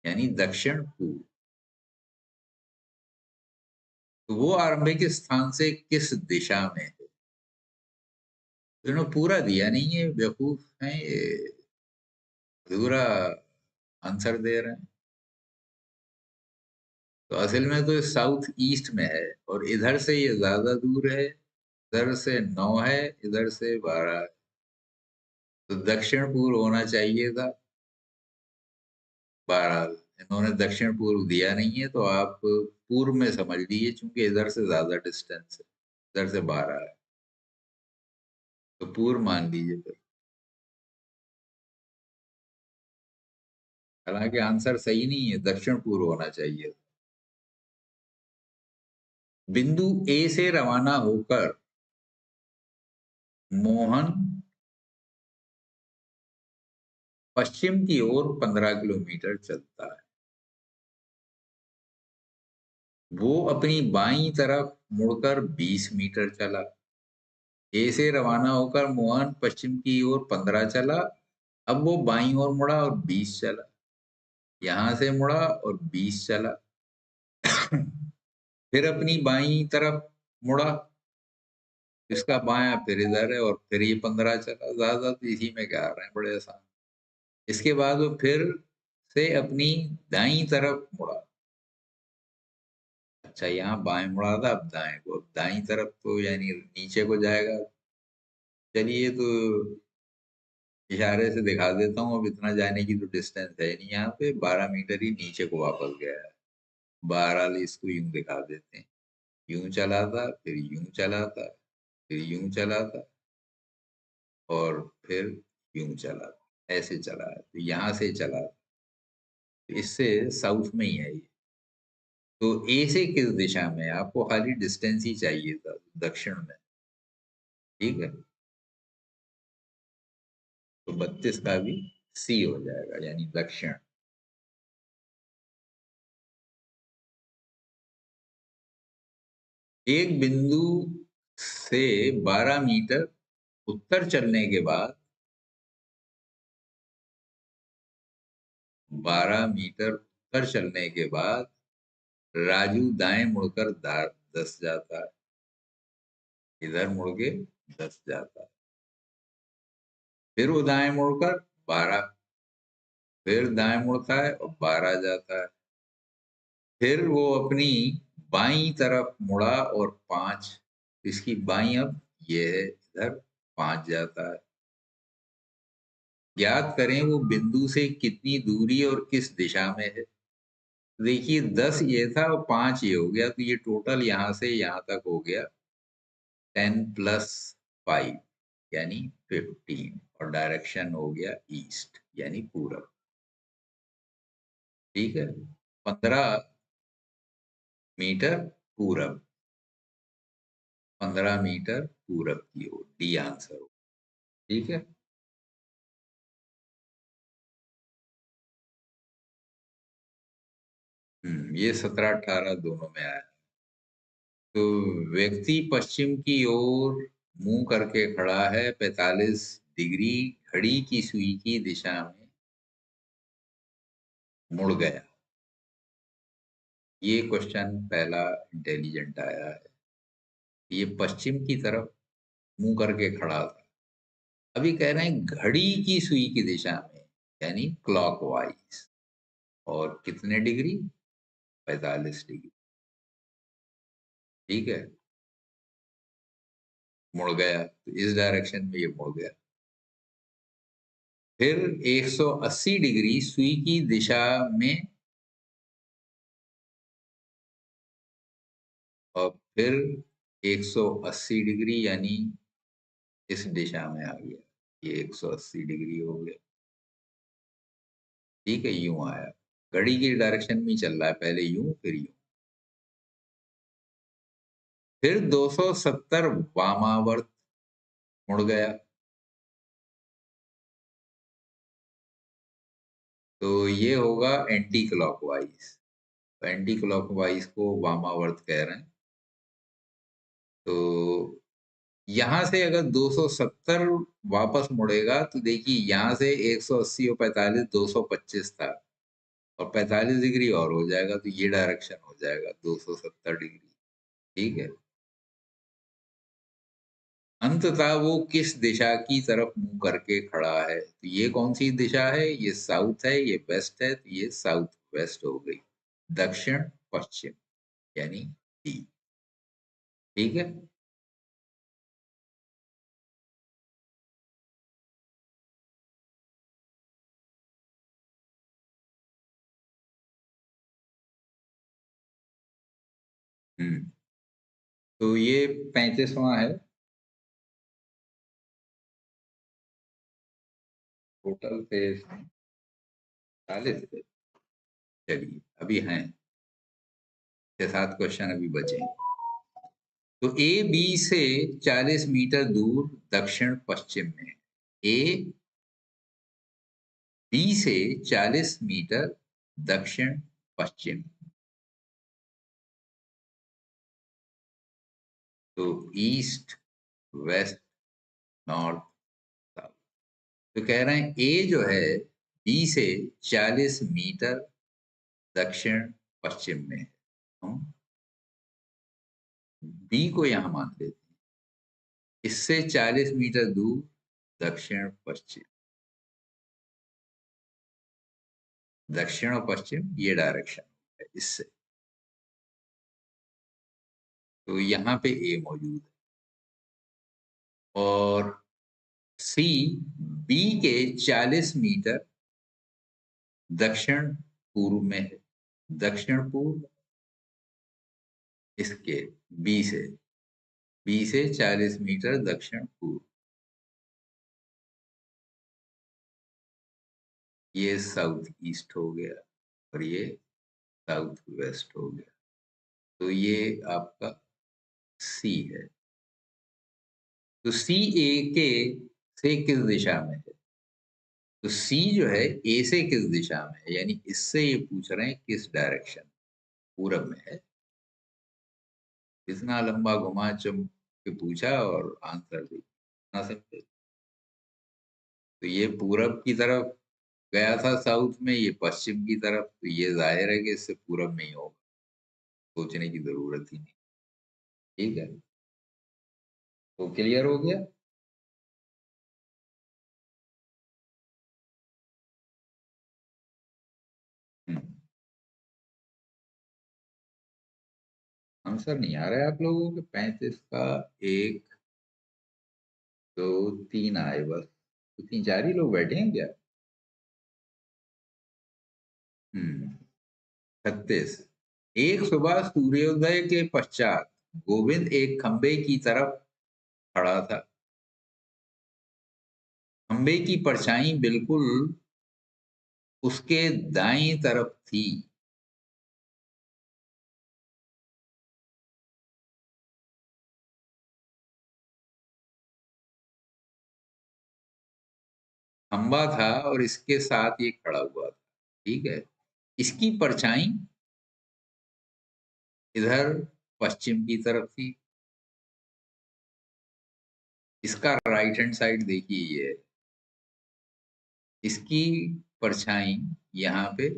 Speaker 1: यानी दक्षिण पूर्व। तो वो आरंभिक स्थान से किस दिशा में है? तो इन्होंने पूरा दिया नहीं है, बेवकूफ है ये, पूरा आंसर दे रहे हैं। तो असल में तो साउथ ईस्ट में है और इधर से ये ज्यादा दूर है, इधर से 9 है, इधर से 12 है। तो दक्षिण पूर्व होना चाहिए था। बहरहाल इन्होंने दक्षिण पूर्व दिया नहीं है, तो आप पूर्व में समझ लीजिए, क्योंकि इधर से ज्यादा डिस्टेंस है, इधर से 12 है, तो पूर्व मान लीजिए फिर। हालांकि आंसर सही नहीं है, दक्षिण पूर्व होना चाहिए। बिंदु ए से रवाना होकर मोहन पश्चिम की ओर 15 किलोमीटर चलता है। वो अपनी बाईं तरफ मुड़कर 20 मीटर चला। ए से रवाना होकर मोहन पश्चिम की ओर 15 चला। अब वो बाईं ओर मुड़ा और 20 चला। यहां से मुड़ा और 20 चला। फिर अपनी बाईं तरफ मुड़ा, इसका बायां फिर इधर है, और फिर ये 15 चला। ज्यादा तो इसी में क्या आ रहे हैं, बड़े आसान। इसके बाद वो फिर से अपनी दाईं तरफ मुड़ा। अच्छा, यहाँ बाएं मुड़ा था, अब दाएं को, अब दाईं तरफ तो यानी नीचे को जाएगा। चलिए, तो इशारे से दिखा देता हूँ, अब इतना जाने की तो डिस्टेंस है नहीं, यहाँ पे 12 मीटर ही नीचे को वापस गया है। बहरहाल इसको यूं दिखा देते हैं। यूं चला था, फिर यूं चला था, फिर यूं चला था, और फिर यूं चला था, ऐसे चला है, तो यहाँ से चला था। इससे साउथ में ही है ये। तो ए से किस दिशा में है? आपको खाली डिस्टेंस ही चाहिए था, दक्षिण में। ठीक है, तो 32 का भी सी हो जाएगा, यानी दक्षिण। एक बिंदु से 12 मीटर उत्तर चलने के बाद, 12 मीटर उत्तर चलने के बाद राजू दाएं मुड़कर दस जाता है। इधर मुड़ के 10 जाता है। फिर वो दाएं मुड़कर 12, फिर दाएं मुड़ता है और 12 जाता है। फिर वो अपनी बाईं तरफ मुड़ा और 5, इसकी बाईं अब ये है, इधर 5 जाता है। ज्ञात करें वो बिंदु से कितनी दूरी और किस दिशा में है। देखिए, 10 ये था और 5 ये हो गया, तो ये टोटल यहां से यहां तक हो गया 10 प्लस 5, यानी 15, और डायरेक्शन हो गया ईस्ट, यानी पूरब। ठीक है, 15 मीटर पूरब, 15 मीटर पूरब की ओर, डी आंसर हो। ठीक है। ये 17-18 दोनों में आया। तो व्यक्ति पश्चिम की ओर मुंह करके खड़ा है, 45 डिग्री घड़ी की सुई की दिशा में मुड़ गया। ये क्वेश्चन पहला इंटेलिजेंट आया है। ये पश्चिम की तरफ मुंह करके खड़ा था। अभी कह रहे हैं घड़ी की सुई की दिशा में, यानी क्लॉकवाइज। और कितने डिग्री? 45 डिग्री। ठीक है, मुड़ गया, तो इस डायरेक्शन में ये मुड़ गया। फिर 180 डिग्री सुई की दिशा में, और फिर 180 डिग्री, यानी इस दिशा में आ गया। ये 180 डिग्री हो गया। ठीक है, यूं आया, घड़ी की डायरेक्शन में ही चल रहा है, पहले यूं फिर यूं। फिर 270 वामावर्त मुड़ गया। तो ये होगा एंटी क्लॉकवाइज। तो एंटी क्लॉकवाइज को वामावर्त कह रहे हैं। तो यहां से अगर 270 वापस मुड़ेगा, तो देखिए यहां से 180 और 45, 225 था, और 45 डिग्री और हो जाएगा, तो ये डायरेक्शन हो जाएगा 270 डिग्री। ठीक है। अंततः वो किस दिशा की तरफ मुंह करके खड़ा है? तो ये कौन सी दिशा है? ये साउथ है, ये वेस्ट है, तो ये साउथ वेस्ट हो गई। दक्षिण पश्चिम, यानी डी। ठीक है। हम्म। तो ये 35वां है। टोटल पे 40 थे। चलिए अभी हैं 6-7 क्वेश्चन अभी बचे। तो ए बी से 40 मीटर दूर दक्षिण पश्चिम में है। ए बी से 40 मीटर दक्षिण पश्चिम। तो ईस्ट, वेस्ट, नॉर्थ, साउथ। तो कह रहे हैं ए जो है बी से 40 मीटर दक्षिण पश्चिम में है। हम बी को यहां मान लेते हैं, इससे 40 मीटर दूर दक्षिण पश्चिम। दक्षिण और पश्चिम ये डायरेक्शन है इससे। तो यहाँ पे ए मौजूद है। और सी बी के 40 मीटर दक्षिण पूर्व में है। दक्षिण पूर्व इसके बी से 40 मीटर दक्षिण पूर्व। ये साउथ ईस्ट हो गया और ये साउथ वेस्ट हो गया। तो ये आपका सी है। तो सी ए के से किस दिशा में है? तो सी जो है ए से किस दिशा में है, यानी इससे ये पूछ रहे हैं किस डायरेक्शन, पूरब में है। इतना लंबा घुमा चुम के पूछा और आंसर भी ना सकते। तो ये पूरब की तरफ गया था साउथ में, ये पश्चिम की तरफ, तो ये जाहिर है कि इससे पूरब में ही होगा। सोचने की जरूरत ही नहीं। ठीक है। तो क्लियर हो गया। हम्म। आंसर नहीं आ रहा है आप लोगों के? 35 का 1, 2, 3 आए बस। तो 3-4 ही लोग बैठे हैं क्या? 36। एक सुबह सूर्योदय के पश्चात गोविंद एक खंबे की तरफ खड़ा था। खंबे की परछाई बिल्कुल उसके दाईं तरफ थी। खंबा था और इसके साथ ये खड़ा हुआ था। ठीक है। इसकी परछाई इधर पश्चिम की तरफ थी। इसका राइट हैंड साइड देखिए, ये इसकी परछाई यहाँ पे।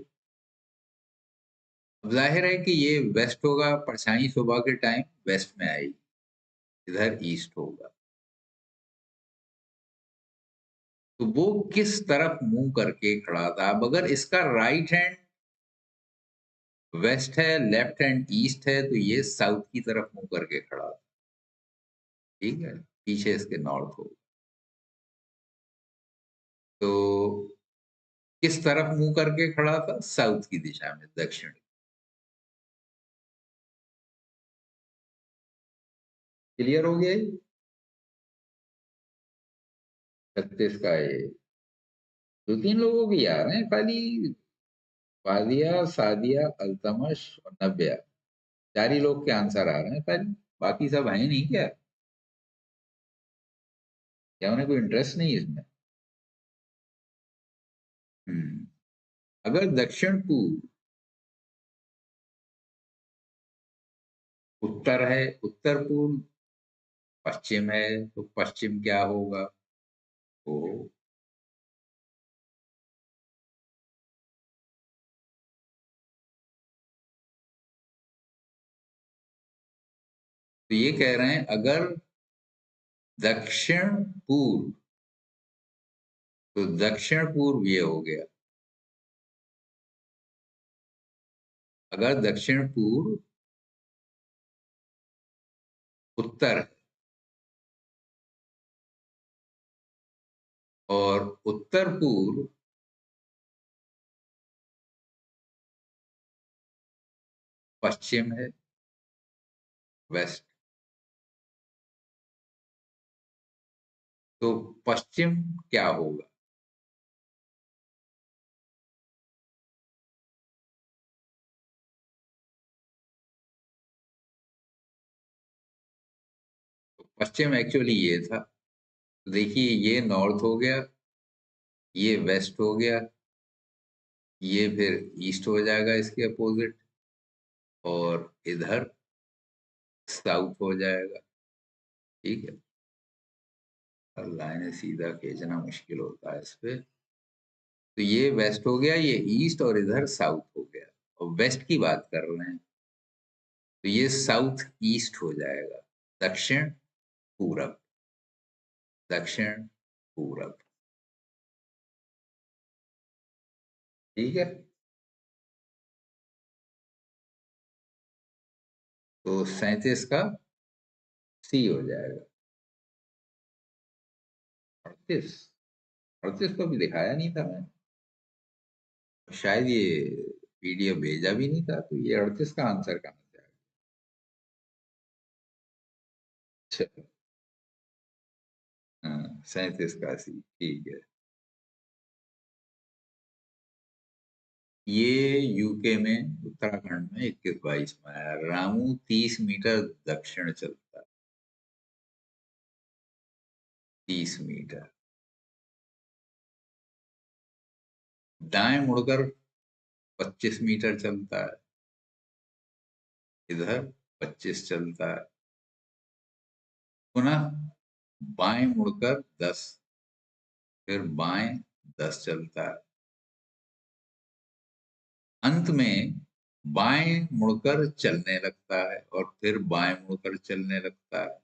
Speaker 1: अब जाहिर है कि ये वेस्ट होगा, परछाई सुबह के टाइम वेस्ट में आएगी, इधर ईस्ट होगा। तो वो किस तरफ मुंह करके खड़ा था? अब अगर इसका राइट हैंड वेस्ट है, लेफ्ट हैंड ईस्ट है, तो ये साउथ की तरफ मुंह करके खड़ा था। ठीक है। पीछे इसके नॉर्थ होगा। तो किस तरफ मुंह करके खड़ा था? साउथ की दिशा में, दक्षिण। क्लियर हो गया ये? 36 का ये 2-3 लोगों की आ रहे हैं खाली। फादिया, सादिया, अल्तमश और नब्या, 4 ही लोग के आंसर आ रहे हैं खाली। बाकी सब है नहीं क्या? क्या उन्हें कोई इंटरेस्ट नहीं है इसमें? हम्म। अगर दक्षिण पूर्व उत्तर है, उत्तर पूर्व पश्चिम है, तो पश्चिम क्या होगा? तो ये कह रहे हैं अगर दक्षिण पूर्व, तो दक्षिण पूर्व ये हो गया। अगर दक्षिण पूर्व उत्तर है और उत्तर पूर्व पश्चिम है, वेस्ट, तो पश्चिम क्या होगा? तो पश्चिम एक्चुअली ये था। तो देखिए, ये नॉर्थ हो गया, ये वेस्ट हो गया, ये फिर ईस्ट हो जाएगा इसके अपोजिट, और इधर साउथ हो जाएगा। ठीक है। और लाइन सीधा खींचना मुश्किल होता है इस पे। तो ये वेस्ट हो गया, ये ईस्ट, और इधर साउथ हो गया। और वेस्ट की बात कर रहे हैं, तो ये साउथ ईस्ट हो जाएगा। दक्षिण पूरब, दक्षिण पूरब। ठीक है। तो 37 का सी हो जाएगा। 38, 38 को भी दिखाया नहीं था मैंने, शायद ये पीडीएफ भेजा भी नहीं था, तो ये 38 का आंसर कहाँ से आ गया? अच्छा, हाँ, 37 का सी, ठीक है। ये यूके में, उत्तराखंड में 21-22 में आया। रामू 30 मीटर दक्षिण चलता है, 30 मीटर। दाएं मुड़कर 25 मीटर चलता है, इधर 25 चलता है। पुनः बाएं मुड़कर 10, फिर बाएं 10 चलता है। अंत में बाएं मुड़कर चलने लगता है और फिर बाएं मुड़कर चलने लगता है।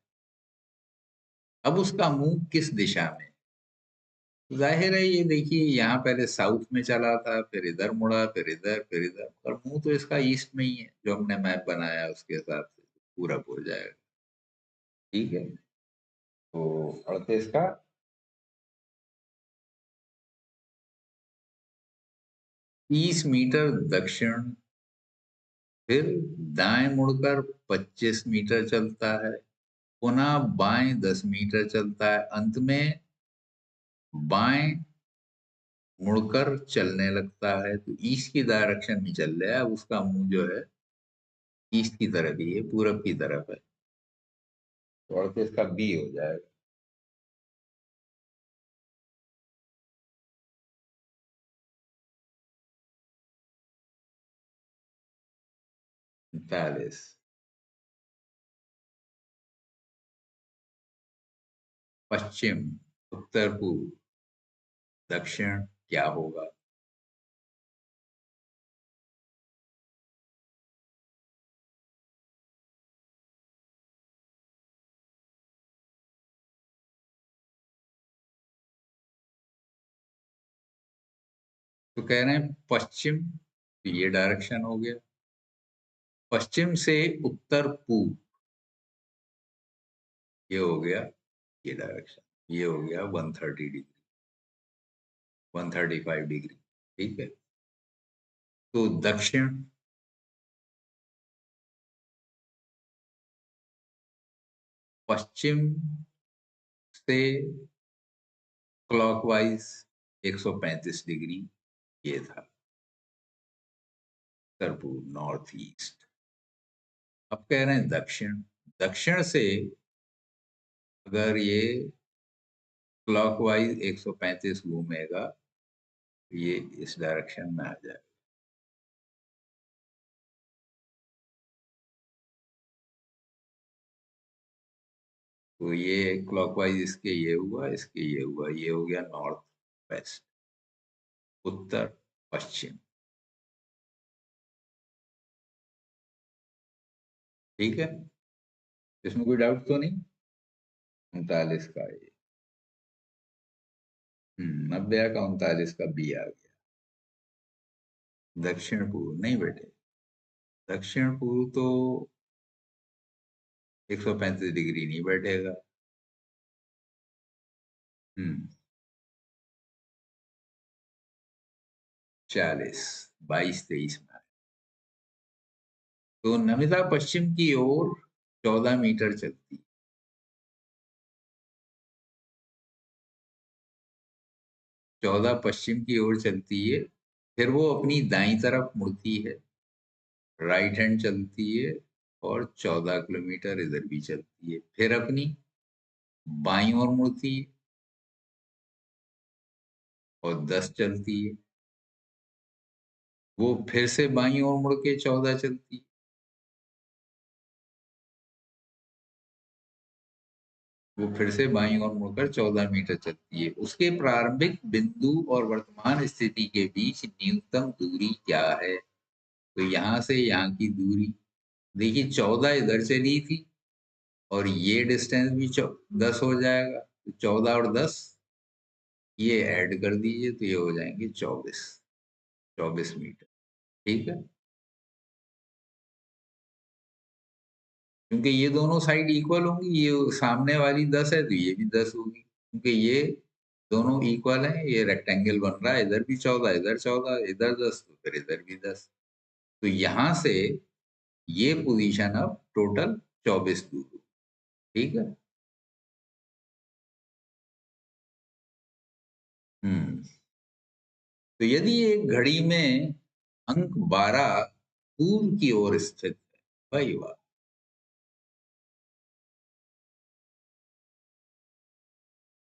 Speaker 1: अब उसका मुंह किस दिशा में? जाहिर है, ये देखिए, यहाँ पहले साउथ में चला था, फिर इधर मुड़ा, फिर इधर, और मुंह तो इसका ईस्ट में ही है, जो हमने मैप बनाया उसके हिसाब से पूरा हो जाएगा। ठीक है। तो 38 का 30 मीटर दक्षिण, फिर दाएं मुड़कर 25 मीटर चलता है, पुनः बाएं 10 मीटर चलता है, अंत में बाएं मुड़कर चलने लगता है। तो ईस्ट की डायरेक्शन में चल रहा है, उसका मुंह जो है ईस्ट की तरफ ही है, पूरब की तरफ है। तो 38 का बी हो जाएगा। 39। पश्चिम, उत्तर पूर्व, दक्षिण क्या होगा? तो कह रहे हैं पश्चिम, तो ये डायरेक्शन हो गया। पश्चिम से उत्तर पूर्व, ये हो गया ये डायरेक्शन, ये हो गया 130 डिग्री, 135 डिग्री। ठीक है। तो दक्षिण, पश्चिम से क्लॉकवाइज 135 डिग्री, ये था उत्तर पूर्व, नॉर्थ ईस्ट। अब कह रहे हैं दक्षिण, दक्षिण से अगर ये क्लॉकवाइज 135 घूमेगा, तो ये इस डायरेक्शन में आ जाएगा। तो ये क्लॉकवाइज इसके ये हुआ, इसके ये हुआ, ये हो गया नॉर्थ वेस्ट, उत्तर पश्चिम। ठीक है। इसमें कोई डाउट तो नहीं? 39 का ये, 90 का 39 का बी आ गया। दक्षिण पूर्व नहीं बेटे, दक्षिण पूर्व तो 135 डिग्री नहीं बैठेगा। हम्म 40, 22, 23 में। तो नमिता पश्चिम की ओर 14 मीटर चलती, 14 पश्चिम की ओर चलती है। फिर वो अपनी दाईं तरफ मुड़ती है, राइट हैंड चलती है, और 14 किलोमीटर इधर भी चलती है। फिर अपनी बाईं ओर मुड़ती है और 10 चलती है। वो फिर से बाईं ओर मुड़ के 14 चलती है। वो फिर से बाईं ओर मुड़कर 14 मीटर चलती है। उसके प्रारंभिक बिंदु और वर्तमान स्थिति के बीच न्यूनतम दूरी क्या है? तो यहाँ से यहाँ की दूरी देखिए, 14 इधर चली थी और ये डिस्टेंस भी 10 हो जाएगा। तो 14 और 10 ये ऐड कर दीजिए तो ये हो जाएंगे 24, 24 मीटर। ठीक है, क्योंकि ये दोनों साइड इक्वल होंगी। ये सामने वाली 10 है तो ये भी 10 होगी, क्योंकि ये दोनों इक्वल हैं। ये रेक्टेंगल बन रहा है, इधर भी 14, इधर 14, इधर 10, तो फिर इधर भी 10। तो यहां से ये पोजीशन अब टोटल 24 दूर हो। ठीक है। हम्म तो यदि एक घड़ी में अंक 12 पूर्व की ओर स्थित है, भाई वाह,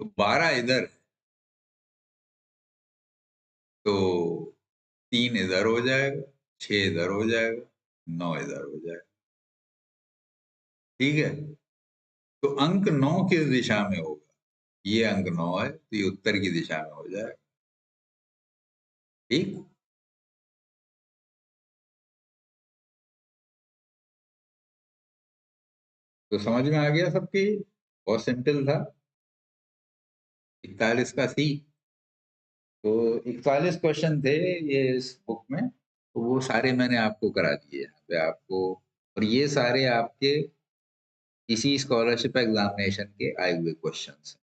Speaker 1: तो 12 इधर, तो 3 इधर हो जाएगा, 6 इधर हो जाएगा, 9 इधर हो जाएगा। ठीक है, तो अंक 9 किस दिशा में होगा? ये अंक 9 है तो ये उत्तर की दिशा में हो जाएगा। ठीक। तो समझ में आ गया सबकी? बहुत सिंपल था। 41 का सी। तो 41 क्वेश्चन थे ये इस बुक में, तो वो सारे मैंने आपको करा दिए यहाँ पे आपको। और ये सारे आपके इसी स्कॉलरशिप एग्जामिनेशन के आए हुए क्वेश्चंस हैं।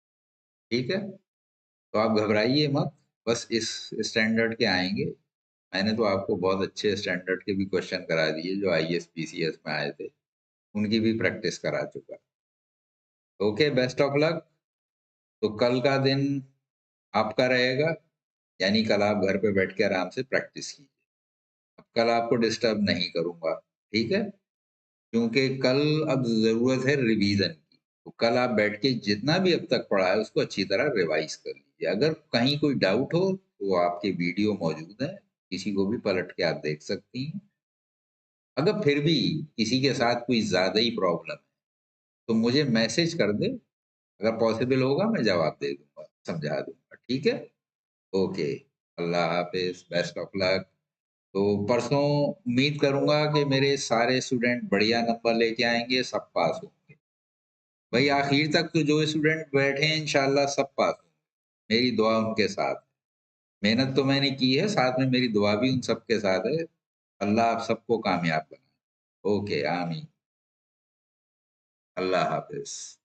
Speaker 1: ठीक है, तो आप घबराइए मत, बस इस स्टैंडर्ड के आएंगे। मैंने तो आपको बहुत अच्छे स्टैंडर्ड के भी क्वेश्चन करा दिए जो आईएएस पीसीएस में आए थे, उनकी भी प्रैक्टिस करा चुका। Okay, best of luck. तो कल का दिन आपका रहेगा, यानी कल आप घर पे बैठ के आराम से प्रैक्टिस कीजिए। अब कल आपको डिस्टर्ब नहीं करूंगा, ठीक है? क्योंकि कल अब जरूरत है रिवीजन की। तो कल आप बैठ के जितना भी अब तक पढ़ा है उसको अच्छी तरह रिवाइज कर लीजिए। अगर कहीं कोई डाउट हो तो आपके वीडियो मौजूद है, किसी को भी पलट के आप देख सकती हैं। अगर फिर भी किसी के साथ कोई ज्यादा ही प्रॉब्लम है तो मुझे मैसेज कर दे, अगर पॉसिबल होगा मैं जवाब दे दूंगा, समझा दूंगा। ठीक है, okay, Allah Hafiz, best of luck. तो परसों उम्मीद करूंगा कि मेरे सारे स्टूडेंट बढ़िया नंबर लेके आएंगे, सब पास होंगे। भाई आखिर तक तो जो स्टूडेंट बैठे हैं इंशाल्लाह सब पास होंगे, मेरी दुआ उनके साथ है। मेहनत तो मैंने की है, साथ में मेरी दुआ भी उन सबके साथ है। अल्लाह आप सबको कामयाब बनाए। ओके, आमीन। अल्लाह हाफिज।